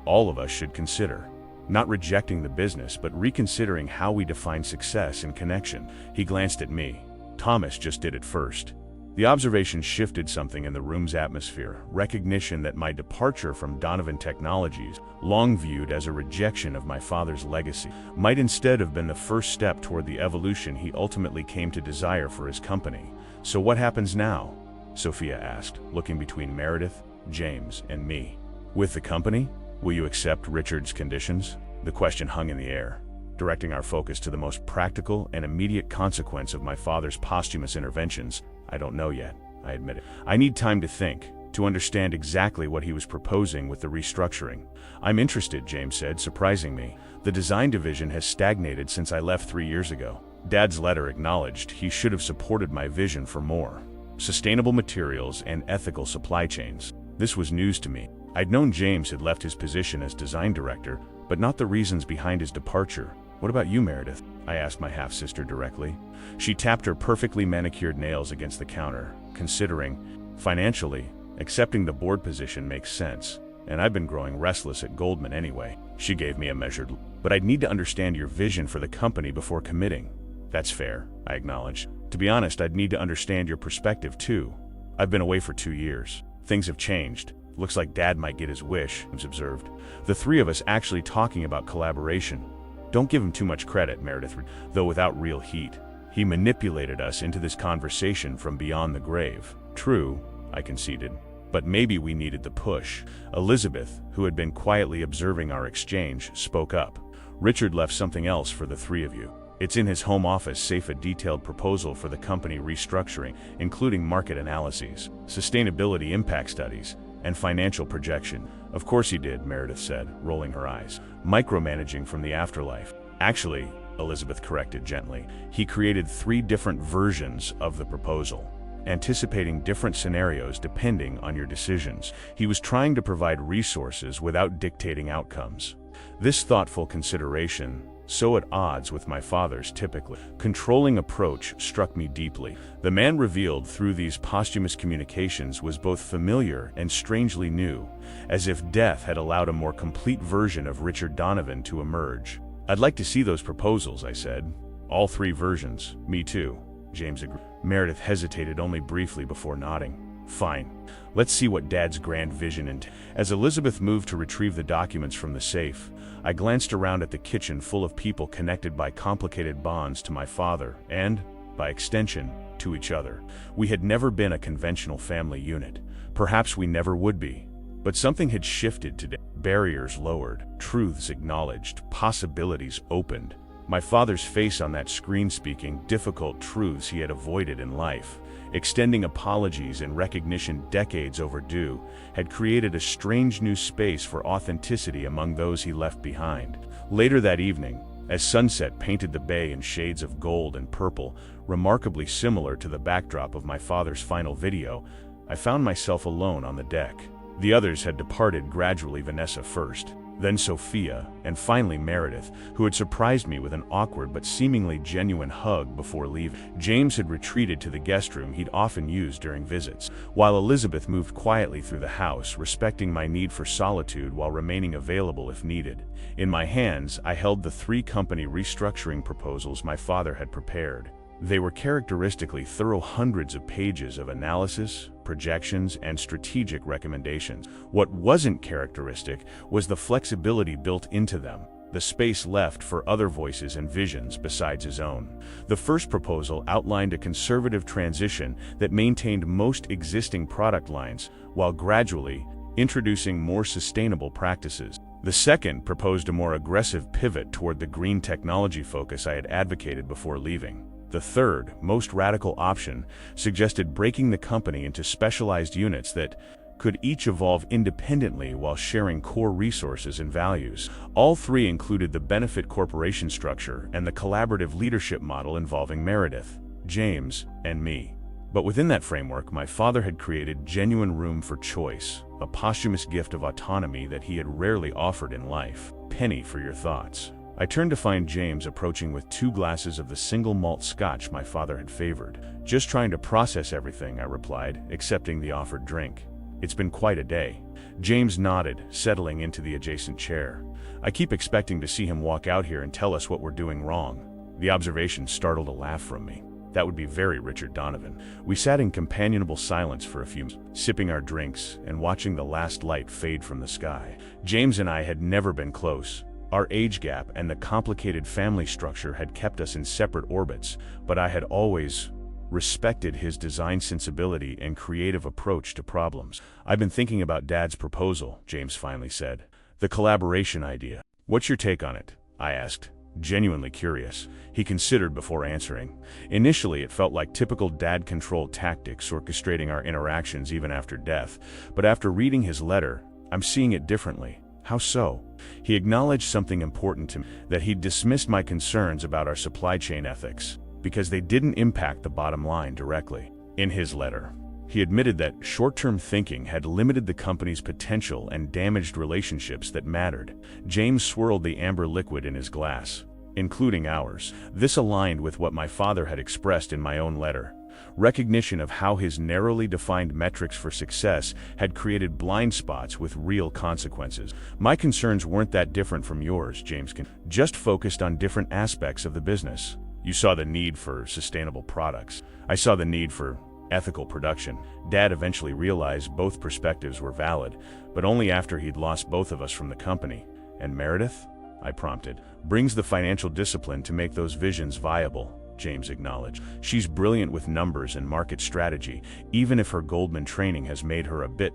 all of us should consider. Not rejecting the business, but reconsidering how we define success and connection. He glanced at me. Thomas just did it first. The observation shifted something in the room's atmosphere, recognition that my departure from Donovan Technologies, long viewed as a rejection of my father's legacy, might instead have been the first step toward the evolution he ultimately came to desire for his company. So what happens now? Sophia asked, looking between Meredith, James, and me. With the company? Will you accept Richard's conditions? The question hung in the air, directing our focus to the most practical and immediate consequence of my father's posthumous interventions. I don't know yet, I admitted. I need time to think, to understand exactly what he was proposing with the restructuring. I'm interested, James said, surprising me. The design division has stagnated since I left 3 years ago. Dad's letter acknowledged he should have supported my vision for more sustainable materials and ethical supply chains. This was news to me. I'd known James had left his position as design director, but not the reasons behind his departure. What about you, Meredith? I asked my half-sister directly. She tapped her perfectly manicured nails against the counter, considering, financially, accepting the board position makes sense, and I've been growing restless at Goldman anyway. She gave me a measured, but I'd need to understand your vision for the company before committing. That's fair, I acknowledged. To be honest, I'd need to understand your perspective too. I've been away for 2 years. Things have changed. Looks like Dad might get his wish, James observed. The three of us actually talking about collaboration. Don't give him too much credit, Meredith, though without real heat. He manipulated us into this conversation from beyond the grave. True, I conceded, but maybe we needed the push. Elizabeth, who had been quietly observing our exchange, spoke up. Richard left something else for the three of you. It's in his home office, safe a detailed proposal for the company restructuring, including market analyses, sustainability impact studies, and financial projection. Of course he did, Meredith said, rolling her eyes. Micromanaging from the afterlife. Actually, Elizabeth corrected gently, he created 3 different versions of the proposal, anticipating different scenarios depending on your decisions. He was trying to provide resources without dictating outcomes. This thoughtful consideration, so at odds with my father's typically controlling approach, struck me deeply. The man revealed through these posthumous communications was both familiar and strangely new, as if death had allowed a more complete version of Richard Donovan to emerge. I'd like to see those proposals, I said. All 3 versions. Me too, James agreed. Meredith hesitated only briefly before nodding. Fine. Let's see what Dad's grand vision entails. As Elizabeth moved to retrieve the documents from the safe, I glanced around at the kitchen full of people connected by complicated bonds to my father and, by extension, to each other. We had never been a conventional family unit. Perhaps we never would be. But something had shifted today. Barriers lowered, truths acknowledged, possibilities opened. My father's face on that screen speaking difficult truths he had avoided in life, extending apologies and recognition decades overdue, had created a strange new space for authenticity among those he left behind. Later that evening, as sunset painted the bay in shades of gold and purple, remarkably similar to the backdrop of my father's final video, I found myself alone on the deck. The others had departed gradually, Vanessa first, then Sophia, and finally Meredith, who had surprised me with an awkward but seemingly genuine hug before leaving. James had retreated to the guest room he'd often used during visits, while Elizabeth moved quietly through the house, respecting my need for solitude while remaining available if needed. In my hands, I held the 3 company restructuring proposals my father had prepared. They were characteristically thorough, hundreds of pages of analysis, projections, and strategic recommendations. What wasn't characteristic was the flexibility built into them, the space left for other voices and visions besides his own. The first proposal outlined a conservative transition that maintained most existing product lines, while gradually introducing more sustainable practices. The second proposed a more aggressive pivot toward the green technology focus I had advocated before leaving. The third, most radical option, suggested breaking the company into specialized units that could each evolve independently while sharing core resources and values. All three included the benefit corporation structure and the collaborative leadership model involving Meredith, James, and me. But within that framework, my father had created genuine room for choice, a posthumous gift of autonomy that he had rarely offered in life. Penny for your thoughts. I turned to find James approaching with 2 glasses of the single malt scotch my father had favored. Just trying to process everything, I replied, accepting the offered drink. It's been quite a day. James nodded, settling into the adjacent chair. I keep expecting to see him walk out here and tell us what we're doing wrong. The observation startled a laugh from me. That would be very Richard Donovan. We sat in companionable silence for a few minutes, sipping our drinks and watching the last light fade from the sky. James and I had never been close. Our age gap and the complicated family structure had kept us in separate orbits, but I had always respected his design sensibility and creative approach to problems. "I've been thinking about Dad's proposal," James finally said. "The collaboration idea. What's your take on it?" I asked, genuinely curious. He considered before answering. Initially, it felt like typical dad-controlled tactics orchestrating our interactions even after death, but after reading his letter, I'm seeing it differently. How so? He acknowledged something important to me, that he'd dismissed my concerns about our supply chain ethics, because they didn't impact the bottom line directly. In his letter, he admitted that short-term thinking had limited the company's potential and damaged relationships that mattered. James swirled the amber liquid in his glass, including ours. This aligned with what my father had expressed in my own letter. Recognition of how his narrowly defined metrics for success had created blind spots with real consequences. "My concerns weren't that different from yours," James just focused on different aspects of the business. "You saw the need for sustainable products. I saw the need for ethical production." Dad eventually realized both perspectives were valid, but only after he'd lost both of us from the company. "And Meredith?" I prompted. "Brings the financial discipline to make those visions viable," James acknowledged. "She's brilliant with numbers and market strategy, even if her Goldman training has made her a bit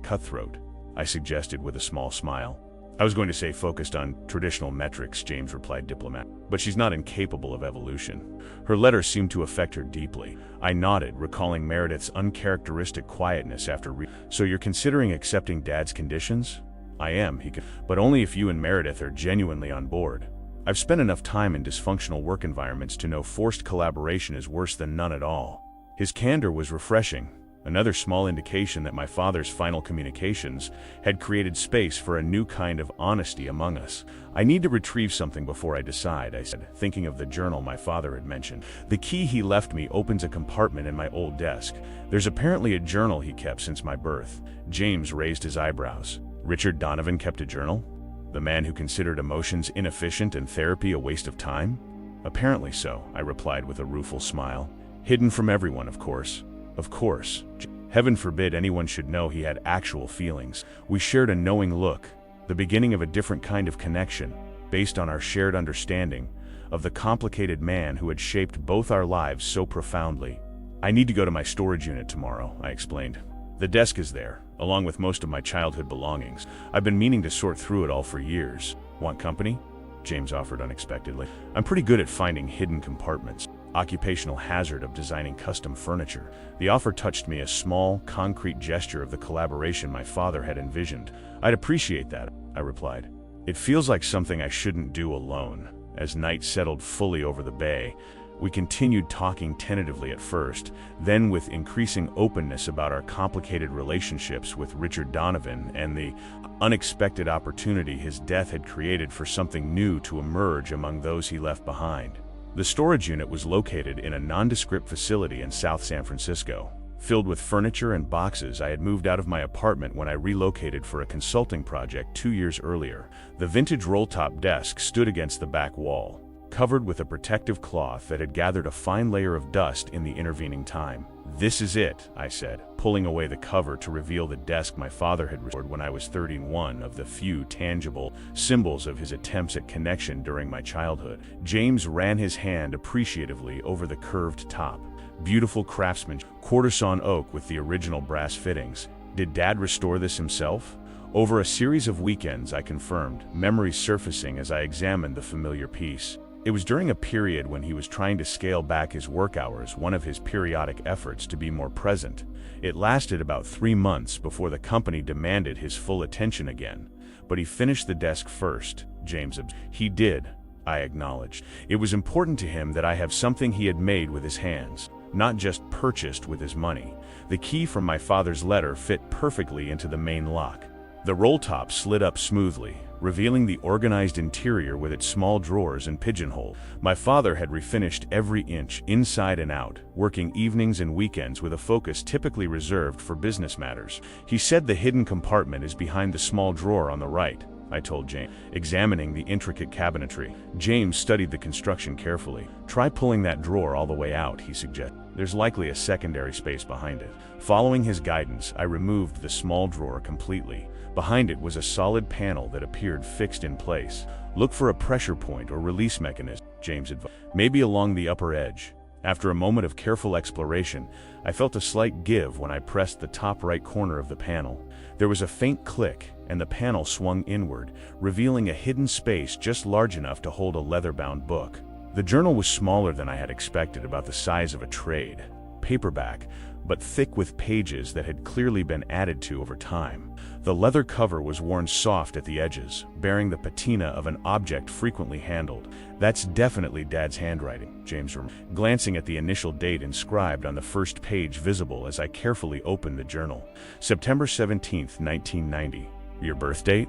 cutthroat," I suggested with a small smile. "I was going to say focused on traditional metrics," James replied diplomatically. "But she's not incapable of evolution. Her letter seemed to affect her deeply." I nodded, recalling Meredith's uncharacteristic quietness after "So you're considering accepting Dad's conditions?" "I am," "but only if you and Meredith are genuinely on board. I've spent enough time in dysfunctional work environments to know forced collaboration is worse than none at all." His candor was refreshing, another small indication that my father's final communications had created space for a new kind of honesty among us. "I need to retrieve something before I decide," I said, thinking of the journal my father had mentioned. "The key he left me opens a compartment in my old desk. There's apparently a journal he kept since my birth." James raised his eyebrows. "Richard Donovan kept a journal? The man who considered emotions inefficient and therapy a waste of time?" "Apparently so," I replied with a rueful smile. "Hidden from everyone, of course." "Of course. Heaven forbid anyone should know he had actual feelings. We shared a knowing look, the beginning of a different kind of connection, based on our shared understanding of the complicated man who had shaped both our lives so profoundly." "I need to go to my storage unit tomorrow," I explained. "The desk is there, along with most of my childhood belongings. I've been meaning to sort through it all for years." "Want company?" James offered unexpectedly. "I'm pretty good at finding hidden compartments. Occupational hazard of designing custom furniture." The offer touched me, a small, concrete gesture of the collaboration my father had envisioned. "I'd appreciate that," I replied. "It feels like something I shouldn't do alone." As night settled fully over the bay, we continued talking tentatively at first, then with increasing openness about our complicated relationships with Richard Donovan and the unexpected opportunity his death had created for something new to emerge among those he left behind. The storage unit was located in a nondescript facility in South San Francisco, filled with furniture and boxes I had moved out of my apartment when I relocated for a consulting project 2 years earlier. The vintage roll-top desk stood against the back wall, covered with a protective cloth that had gathered a fine layer of dust in the intervening time. "This is it," I said, pulling away the cover to reveal the desk my father had restored when I was 31, of the few tangible symbols of his attempts at connection during my childhood. James ran his hand appreciatively over the curved top. "Beautiful craftsmanship, quarter-sawn oak with the original brass fittings. Did Dad restore this himself?" Over a series of weekends, I confirmed, memories surfacing as I examined the familiar piece. It was during a period when he was trying to scale back his work hours, one of his periodic efforts to be more present. It lasted about 3 months before the company demanded his full attention again. But he finished the desk first, James observed. He did, I acknowledged. It was important to him that I have something he had made with his hands, not just purchased with his money. The key from my father's letter fit perfectly into the main lock. The roll top slid up smoothly, revealing the organized interior with its small drawers and pigeonhole. My father had refinished every inch, inside and out, working evenings and weekends with a focus typically reserved for business matters. He said the hidden compartment is behind the small drawer on the right, I told James, examining the intricate cabinetry. James studied the construction carefully. Try pulling that drawer all the way out, he suggested. There's likely a secondary space behind it. Following his guidance, I removed the small drawer completely. Behind it was a solid panel that appeared fixed in place. Look for a pressure point or release mechanism, James advised. Maybe along the upper edge. After a moment of careful exploration, I felt a slight give when I pressed the top right corner of the panel. There was a faint click, and the panel swung inward, revealing a hidden space just large enough to hold a leather-bound book. The journal was smaller than I had expected, about the size of a trade. Paperback, but thick with pages that had clearly been added to over time. The leather cover was worn soft at the edges, bearing the patina of an object frequently handled. That's definitely Dad's handwriting, James remarked, glancing at the initial date inscribed on the first page visible as I carefully opened the journal. September 17th, 1990. Your birth date?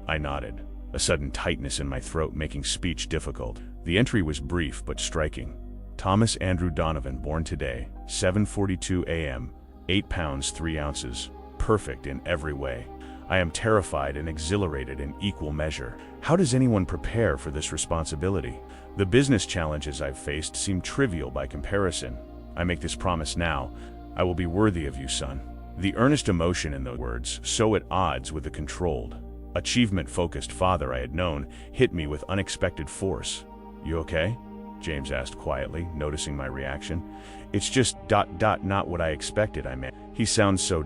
I nodded, a sudden tightness in my throat making speech difficult. The entry was brief but striking. Thomas Andrew Donovan, born today, 7:42 a.m., 8 pounds 3 ounces, perfect in every way. I am terrified and exhilarated in equal measure. How does anyone prepare for this responsibility? The business challenges I've faced seem trivial by comparison. I make this promise now. I will be worthy of you, son. The earnest emotion in those words, so at odds with the controlled, achievement-focused father I had known, hit me with unexpected force. You okay? James asked quietly, noticing my reaction. It's just ... not what I expected, I meant. He sounds so ...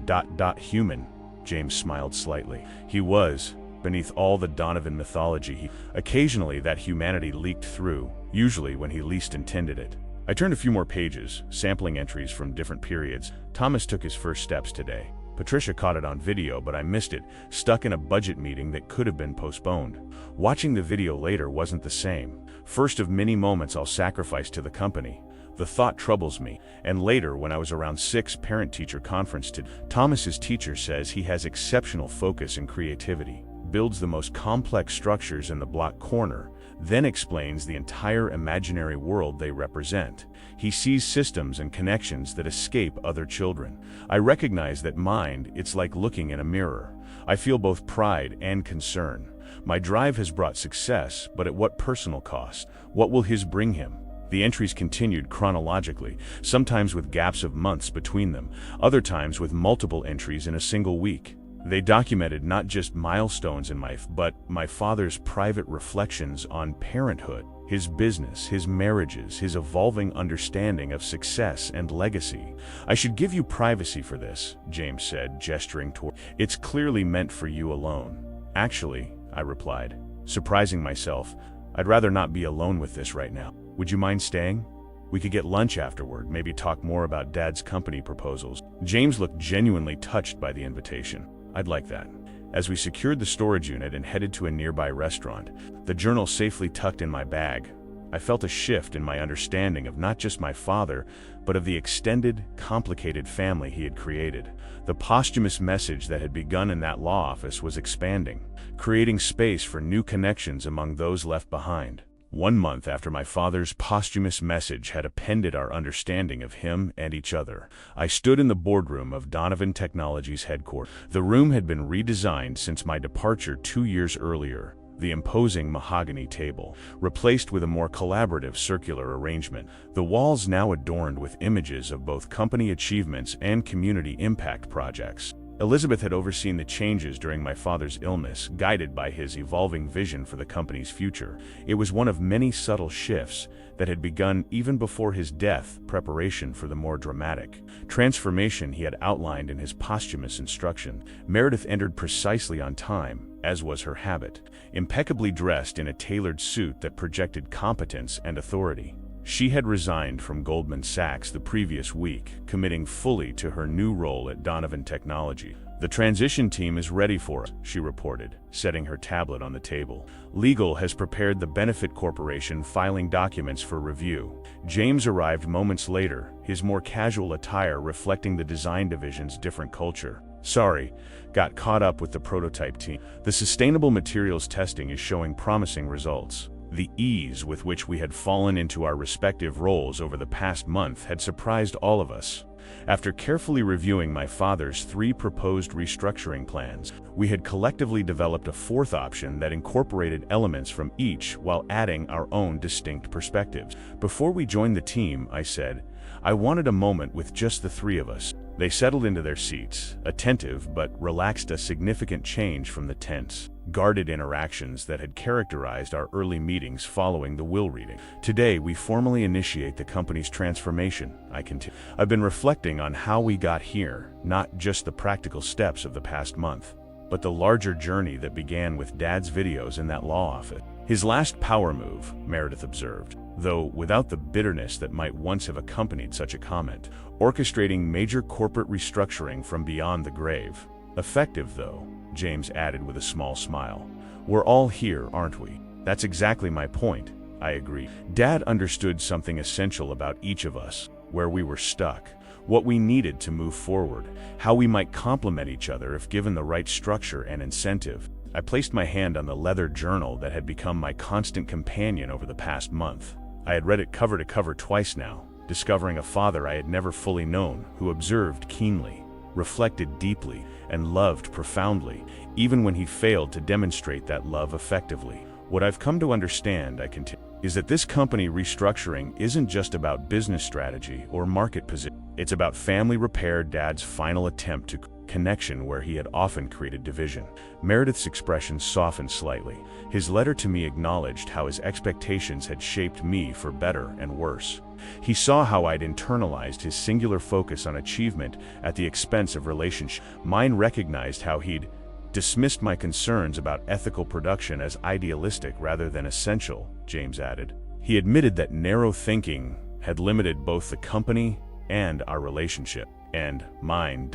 human. James smiled slightly. He was, beneath all the Donovan mythology. Occasionally that humanity leaked through, usually when he least intended it. I turned a few more pages, sampling entries from different periods. Thomas took his first steps today. Patricia caught it on video, but I missed it, stuck in a budget meeting that could have been postponed. Watching the video later wasn't the same. First of many moments I'll sacrifice to the company. The thought troubles me, and later when I was around 6 parent-teacher conference Thomas's teacher says he has exceptional focus and creativity, builds the most complex structures in the block corner, then explains the entire imaginary world they represent. He sees systems and connections that escape other children. I recognize that mind, it's like looking in a mirror. I feel both pride and concern. My drive has brought success, but at what personal cost? What will his bring him? The entries continued chronologically, sometimes with gaps of months between them, other times with multiple entries in a single week. They documented not just milestones in life, but my father's private reflections on parenthood, his business, his marriages, his evolving understanding of success and legacy. I should give you privacy for this, James said, gesturing toward. It's clearly meant for you alone. Actually, I replied, surprising myself, I'd rather not be alone with this right now. Would you mind staying? We could get lunch afterward, maybe talk more about Dad's company proposals. James looked genuinely touched by the invitation. I'd like that. As we secured the storage unit and headed to a nearby restaurant, the journal safely tucked in my bag, I felt a shift in my understanding of not just my father, but of the extended, complicated family he had created. The posthumous message that had begun in that law office was expanding, creating space for new connections among those left behind. 1 month after my father's posthumous message had appended our understanding of him and each other, I stood in the boardroom of Donovan Technologies headquarters. The room had been redesigned since my departure 2 years earlier, the imposing mahogany table, replaced with a more collaborative circular arrangement. The walls now adorned with images of both company achievements and community impact projects. Elizabeth had overseen the changes during my father's illness, guided by his evolving vision for the company's future. It was one of many subtle shifts that had begun even before his death, preparation for the more dramatic transformation he had outlined in his posthumous instruction. Meredith entered precisely on time, as was her habit, impeccably dressed in a tailored suit that projected competence and authority. She had resigned from Goldman Sachs the previous week, committing fully to her new role at Donovan Technology. "The transition team is ready for us," she reported, setting her tablet on the table. "Legal has prepared the Benefit Corporation filing documents for review." James arrived moments later, his more casual attire reflecting the design division's different culture. "Sorry, got caught up with the prototype team. The sustainable materials testing is showing promising results." The ease with which we had fallen into our respective roles over the past month had surprised all of us. After carefully reviewing my father's 3 proposed restructuring plans, we had collectively developed a 4th option that incorporated elements from each while adding our own distinct perspectives. "Before we joined the team," I said, "I wanted a moment with just the 3 of us." They settled into their seats, attentive but relaxed, a significant change from the tense, guarded interactions that had characterized our early meetings following the will reading. "Today, we formally initiate the company's transformation," I continued. "I've been reflecting on how we got here, not just the practical steps of the past month, but the larger journey that began with Dad's videos in that law office. His last power move," Meredith observed, though without the bitterness that might once have accompanied such a comment, "orchestrating major corporate restructuring from beyond the grave. Effective, though," James added with a small smile. "We're all here, aren't we?" "That's exactly my point," I agreed. "Dad understood something essential about each of us, where we were stuck, what we needed to move forward, how we might complement each other if given the right structure and incentive." I placed my hand on the leather journal that had become my constant companion over the past month. I had read it cover to cover twice now, discovering a father I had never fully known, who observed keenly, reflected deeply, and loved profoundly, even when he failed to demonstrate that love effectively. "What I've come to understand," I continued, "is that this company restructuring isn't just about business strategy or market position. It's about family repair, Dad's final attempt to connection where he had often created division." Meredith's expression softened slightly. His letter to me acknowledged how his expectations had shaped me for better and worse. He saw how I'd internalized his singular focus on achievement at the expense of relationship. Mine recognized how he'd dismissed my concerns about ethical production as idealistic rather than essential, James added. He admitted that narrow thinking had limited both the company and our relationship. And mine,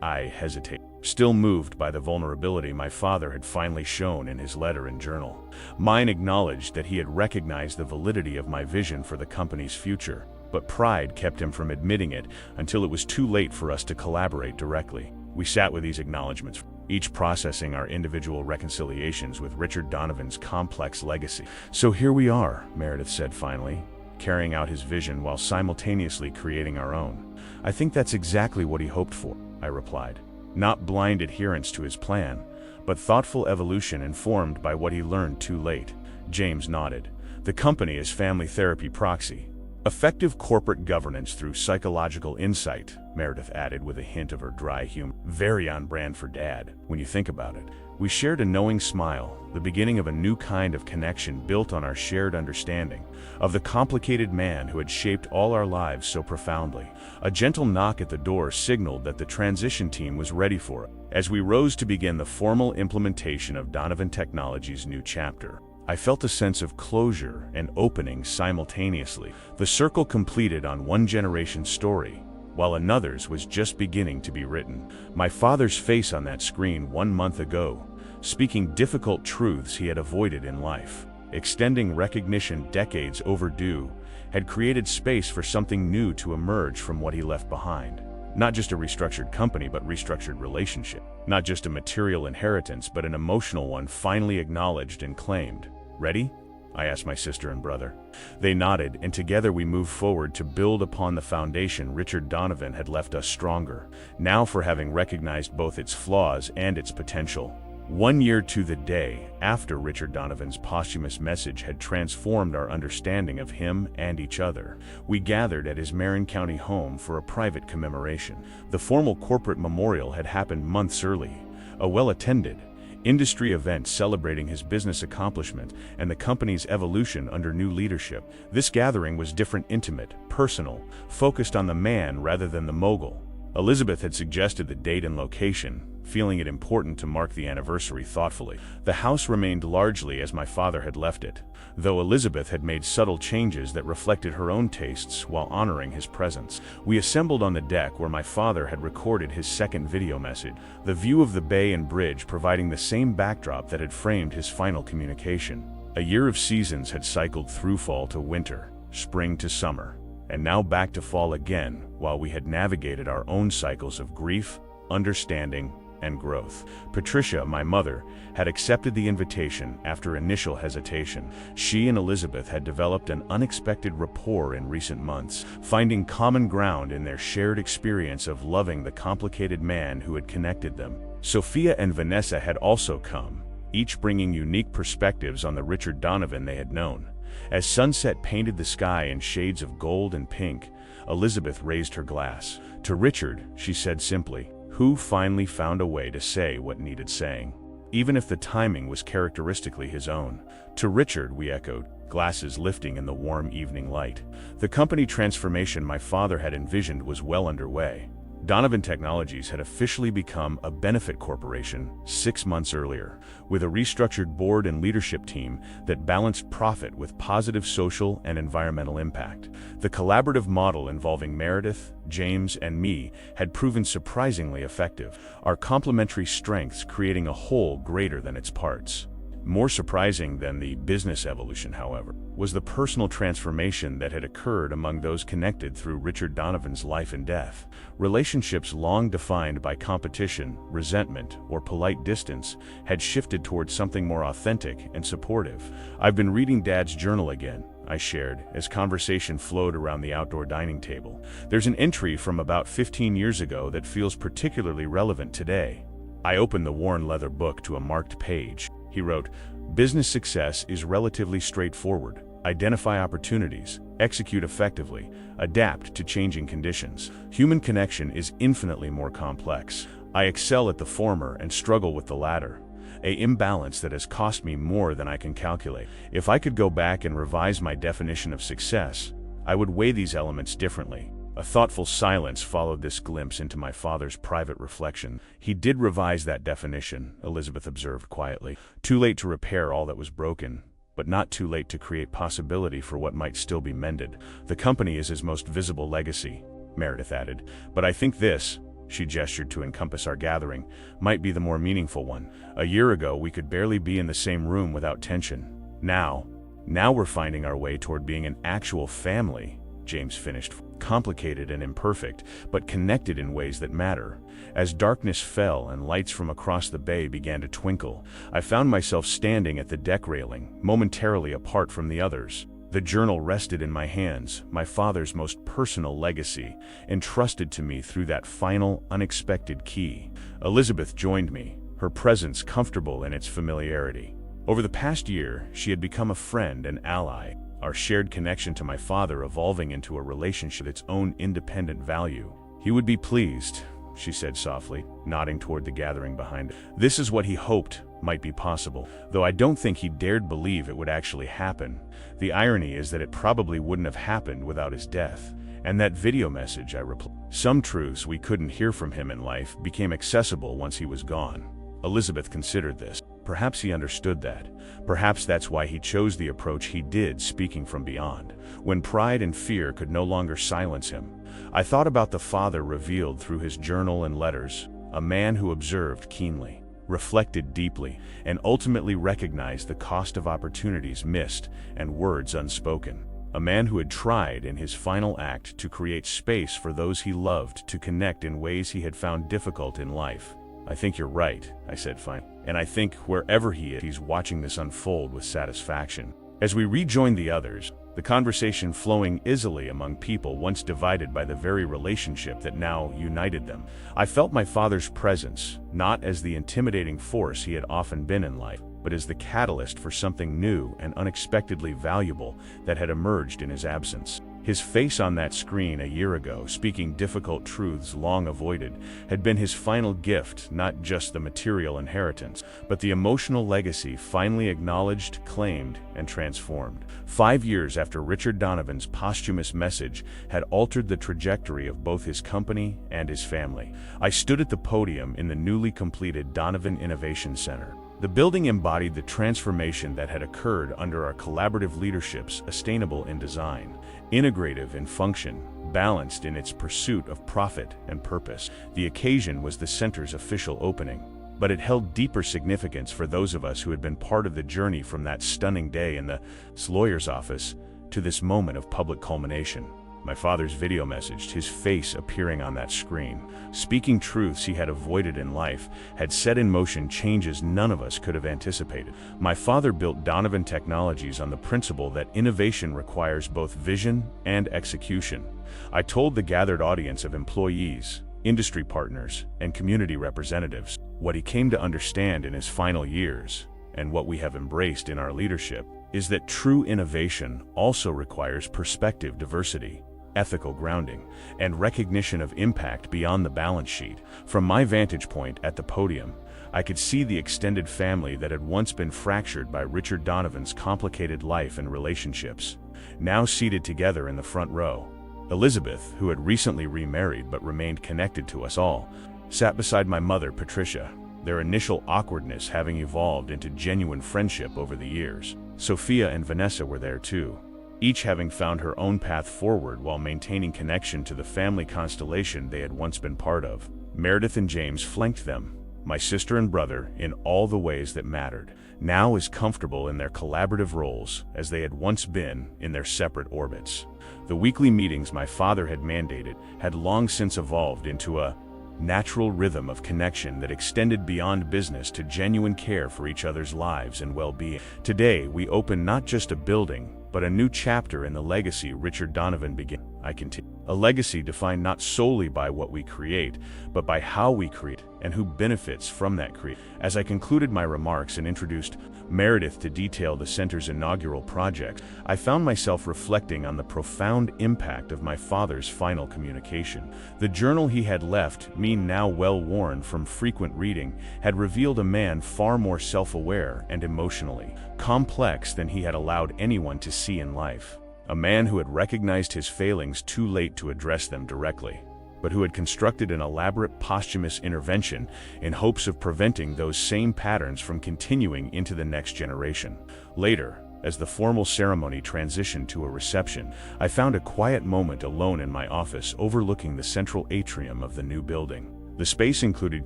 I hesitate, still moved by the vulnerability my father had finally shown in his letter and journal. Mine acknowledged that he had recognized the validity of my vision for the company's future, but pride kept him from admitting it until it was too late for us to collaborate directly. We sat with these acknowledgments, each processing our individual reconciliations with Richard Donovan's complex legacy. "So here we are," Meredith said finally, carrying out his vision while simultaneously creating our own. "I think that's exactly what he hoped for," I replied. "Not blind adherence to his plan, but thoughtful evolution informed by what he learned too late." James nodded. "The company is family therapy proxy. Effective corporate governance through psychological insight," Meredith added with a hint of her dry humor. "Very on brand for Dad, when you think about it." We shared a knowing smile, the beginning of a new kind of connection built on our shared understanding of the complicated man who had shaped all our lives so profoundly. A gentle knock at the door signaled that the transition team was ready for it. As we rose to begin the formal implementation of Donovan Technology's new chapter, I felt a sense of closure and opening simultaneously. The circle completed on one generation's story, while another's was just beginning to be written. My father's face on that screen 1 month ago, speaking difficult truths he had avoided in life, extending recognition decades overdue, had created space for something new to emerge from what he left behind. Not just a restructured company, but restructured relationship. Not just a material inheritance, but an emotional one finally acknowledged and claimed. "Ready?" I asked my sister and brother. They nodded, and together we moved forward to build upon the foundation Richard Donovan had left us stronger, now for having recognized both its flaws and its potential. 1 year to the day after Richard Donovan's posthumous message had transformed our understanding of him and each other, we gathered at his Marin County home for a private commemoration. The formal corporate memorial had happened months early, a well-attended industry event celebrating his business accomplishment and the company's evolution under new leadership. This gathering was different, intimate, personal, focused on the man rather than the mogul. Elizabeth had suggested the date and location, feeling it important to mark the anniversary thoughtfully. The house remained largely as my father had left it, though Elizabeth had made subtle changes that reflected her own tastes while honoring his presence. We assembled on the deck where my father had recorded his second video message, the view of the bay and bridge providing the same backdrop that had framed his final communication. A year of seasons had cycled through fall to winter, spring to summer, and now back to fall again, while we had navigated our own cycles of grief, understanding, and growth. Patricia, my mother, had accepted the invitation after initial hesitation. She and Elizabeth had developed an unexpected rapport in recent months, finding common ground in their shared experience of loving the complicated man who had connected them. Sophia and Vanessa had also come, each bringing unique perspectives on the Richard Donovan they had known. As sunset painted the sky in shades of gold and pink, Elizabeth raised her glass. To Richard, she said simply, who finally found a way to say what needed saying, even if the timing was characteristically his own. To Richard, we echoed, glasses lifting in the warm evening light. The company transformation my father had envisioned was well underway. Donovan Technologies had officially become a benefit corporation 6 months earlier, with a restructured board and leadership team that balanced profit with positive social and environmental impact. The collaborative model involving Meredith, James, and me had proven surprisingly effective, our complementary strengths creating a whole greater than its parts. More surprising than the business evolution, however, was the personal transformation that had occurred among those connected through Richard Donovan's life and death. Relationships long defined by competition, resentment, or polite distance had shifted towards something more authentic and supportive. I've been reading Dad's journal again, I shared, as conversation flowed around the outdoor dining table. There's an entry from about 15 years ago that feels particularly relevant today. I opened the worn leather book to a marked page. He wrote, "Business success is relatively straightforward. Identify opportunities, execute effectively, adapt to changing conditions. Human connection is infinitely more complex. I excel at the former and struggle with the latter, an imbalance that has cost me more than I can calculate. If I could go back and revise my definition of success, I would weigh these elements differently." A thoughtful silence followed this glimpse into my father's private reflection. "He did revise that definition," Elizabeth observed quietly. "Too late to repair all that was broken, but not too late to create possibility for what might still be mended. The company is his most visible legacy," Meredith added. "But I think this," she gestured to encompass our gathering, "might be the more meaningful one. A year ago, we could barely be in the same room without tension. Now we're finding our way toward being an actual family," James finished. "Complicated and imperfect, but connected in ways that matter." As darkness fell and lights from across the bay began to twinkle, I found myself standing at the deck railing, momentarily apart from the others. The journal rested in my hands, my father's most personal legacy, entrusted to me through that final, unexpected key. Elizabeth joined me, her presence comfortable in its familiarity. Over the past year, she had become a friend and ally, our shared connection to my father evolving into a relationship with its own independent value. "He would be pleased," she said softly, nodding toward the gathering behind us. "This is what he hoped might be possible, though I don't think he dared believe it would actually happen. The irony is that it probably wouldn't have happened without his death." "And that video message," I replied. "Some truths we couldn't hear from him in life became accessible once he was gone." Elizabeth considered this. Perhaps he understood that. Perhaps that's why he chose the approach he did, speaking from beyond, when pride and fear could no longer silence him. I thought about the father revealed through his journal and letters, a man who observed keenly, reflected deeply, and ultimately recognized the cost of opportunities missed and words unspoken. A man who had tried in his final act to create space for those he loved to connect in ways he had found difficult in life. "I think you're right," I said finally. "And I think wherever he is, he's watching this unfold with satisfaction." As we rejoined the others, the conversation flowing easily among people once divided by the very relationship that now united them. I felt my father's presence, not as the intimidating force he had often been in life, but as the catalyst for something new and unexpectedly valuable that had emerged in his absence. His face on that screen a year ago, speaking difficult truths long avoided, had been his final gift, not just the material inheritance, but the emotional legacy finally acknowledged, claimed, and transformed. 5 years after Richard Donovan's posthumous message had altered the trajectory of both his company and his family, I stood at the podium in the newly completed Donovan Innovation Center. The building embodied the transformation that had occurred under our collaborative leadership, sustainable in design, integrative in function, balanced in its pursuit of profit and purpose. The occasion was the center's official opening, but it held deeper significance for those of us who had been part of the journey from that stunning day in the lawyer's office to this moment of public culmination. My father's video message, his face appearing on that screen, speaking truths he had avoided in life, had set in motion changes none of us could have anticipated. My father built Donovan Technologies on the principle that innovation requires both vision and execution. I told the gathered audience of employees, industry partners, and community representatives what he came to understand in his final years, and what we have embraced in our leadership, is that true innovation also requires perspective diversity, ethical grounding, and recognition of impact beyond the balance sheet. From my vantage point at the podium, I could see the extended family that had once been fractured by Richard Donovan's complicated life and relationships, now seated together in the front row. Elizabeth, who had recently remarried but remained connected to us all, sat beside my mother, Patricia, their initial awkwardness having evolved into genuine friendship over the years. Sophia and Vanessa were there too, each having found her own path forward while maintaining connection to the family constellation they had once been part of. Meredith and James flanked them, my sister and brother, in all the ways that mattered, now as comfortable in their collaborative roles as they had once been in their separate orbits. The weekly meetings my father had mandated had long since evolved into a natural rhythm of connection that extended beyond business to genuine care for each other's lives and well-being. Today, we open not just a building, but a new chapter in the legacy Richard Donovan began. I continue. A legacy defined not solely by what we create, but by how we create and who benefits from that creation. As I concluded my remarks and introduced Meredith to detail the center's inaugural project, I found myself reflecting on the profound impact of my father's final communication. The journal he had left me, now well worn from frequent reading, had revealed a man far more self-aware and emotionally complex than he had allowed anyone to see in life. A man who had recognized his failings too late to address them directly, but who had constructed an elaborate posthumous intervention in hopes of preventing those same patterns from continuing into the next generation. Later, as the formal ceremony transitioned to a reception, I found a quiet moment alone in my office overlooking the central atrium of the new building. The space included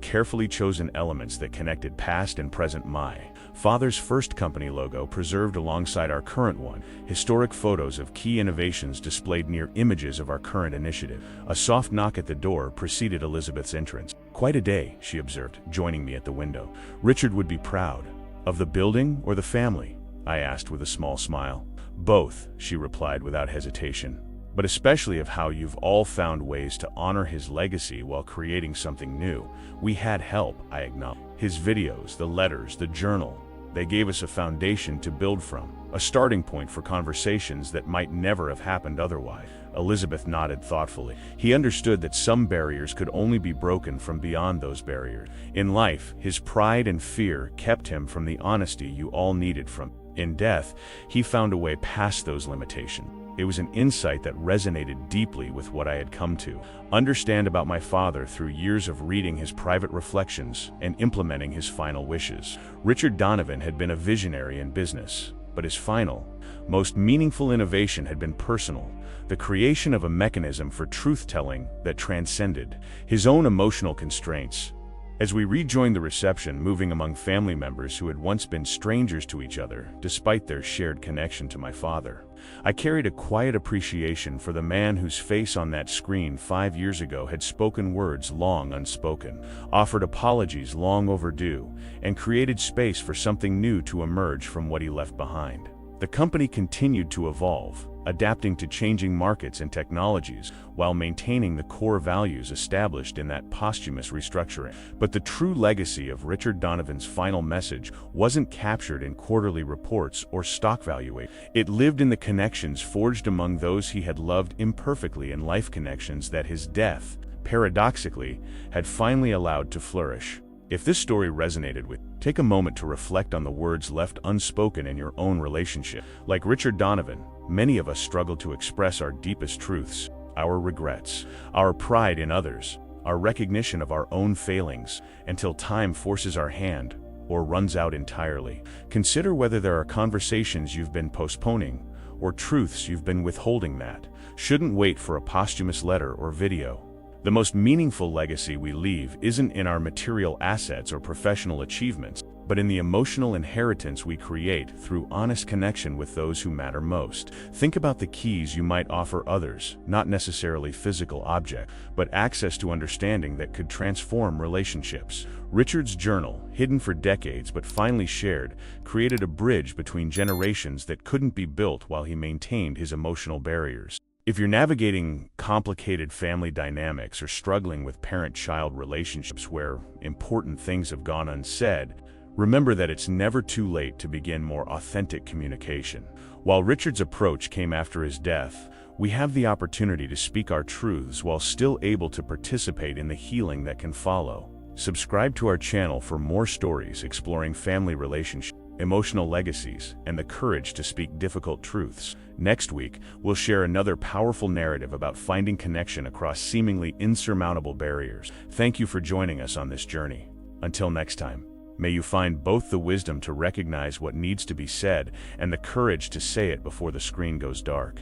carefully chosen elements that connected past and present my father's first company logo preserved alongside our current one, historic photos of key innovations displayed near images of our current initiative. A soft knock at the door preceded Elizabeth's entrance. "Quite a day," she observed, joining me at the window. "Richard would be proud. Of the building or the family?" I asked with a small smile. "Both," she replied without hesitation. "But especially of how you've all found ways to honor his legacy while creating something new. We had help," I acknowledged. "His videos, the letters, the journal, they gave us a foundation to build from, a starting point for conversations that might never have happened otherwise." Elizabeth nodded thoughtfully. "He understood that some barriers could only be broken from beyond those barriers. In life, his pride and fear kept him from the honesty you all needed from. In death, he found a way past those limitations." It was an insight that resonated deeply with what I had come to understand about my father through years of reading his private reflections and implementing his final wishes. Richard Donovan had been a visionary in business, but his final, most meaningful innovation had been personal, the creation of a mechanism for truth-telling that transcended his own emotional constraints. As we rejoined the reception, moving among family members who had once been strangers to each other, despite their shared connection to my father, I carried a quiet appreciation for the man whose face on that screen 5 years ago had spoken words long unspoken, offered apologies long overdue, and created space for something new to emerge from what he left behind. The company continued to evolve, adapting to changing markets and technologies while maintaining the core values established in that posthumous restructuring. But the true legacy of Richard Donovan's final message wasn't captured in quarterly reports or stock valuation. It lived in the connections forged among those he had loved imperfectly and life connections that his death, paradoxically, had finally allowed to flourish. If this story resonated with you, take a moment to reflect on the words left unspoken in your own relationship. Like Richard Donovan, many of us struggle to express our deepest truths, our regrets, our pride in others, our recognition of our own failings, until time forces our hand or runs out entirely. Consider whether there are conversations you've been postponing or truths you've been withholding that shouldn't wait for a posthumous letter or video. The most meaningful legacy we leave isn't in our material assets or professional achievements, but in the emotional inheritance we create through honest connection with those who matter most. Think about the keys you might offer others, not necessarily physical objects, but access to understanding that could transform relationships. Richard's journal, hidden for decades but finally shared, created a bridge between generations that couldn't be built while he maintained his emotional barriers. If you're navigating complicated family dynamics or struggling with parent-child relationships where important things have gone unsaid, remember that it's never too late to begin more authentic communication. While Richard's approach came after his death, we have the opportunity to speak our truths while still able to participate in the healing that can follow. Subscribe to our channel for more stories exploring family relationships, emotional legacies, and the courage to speak difficult truths. Next week, we'll share another powerful narrative about finding connection across seemingly insurmountable barriers. Thank you for joining us on this journey. Until next time, may you find both the wisdom to recognize what needs to be said and the courage to say it before the screen goes dark.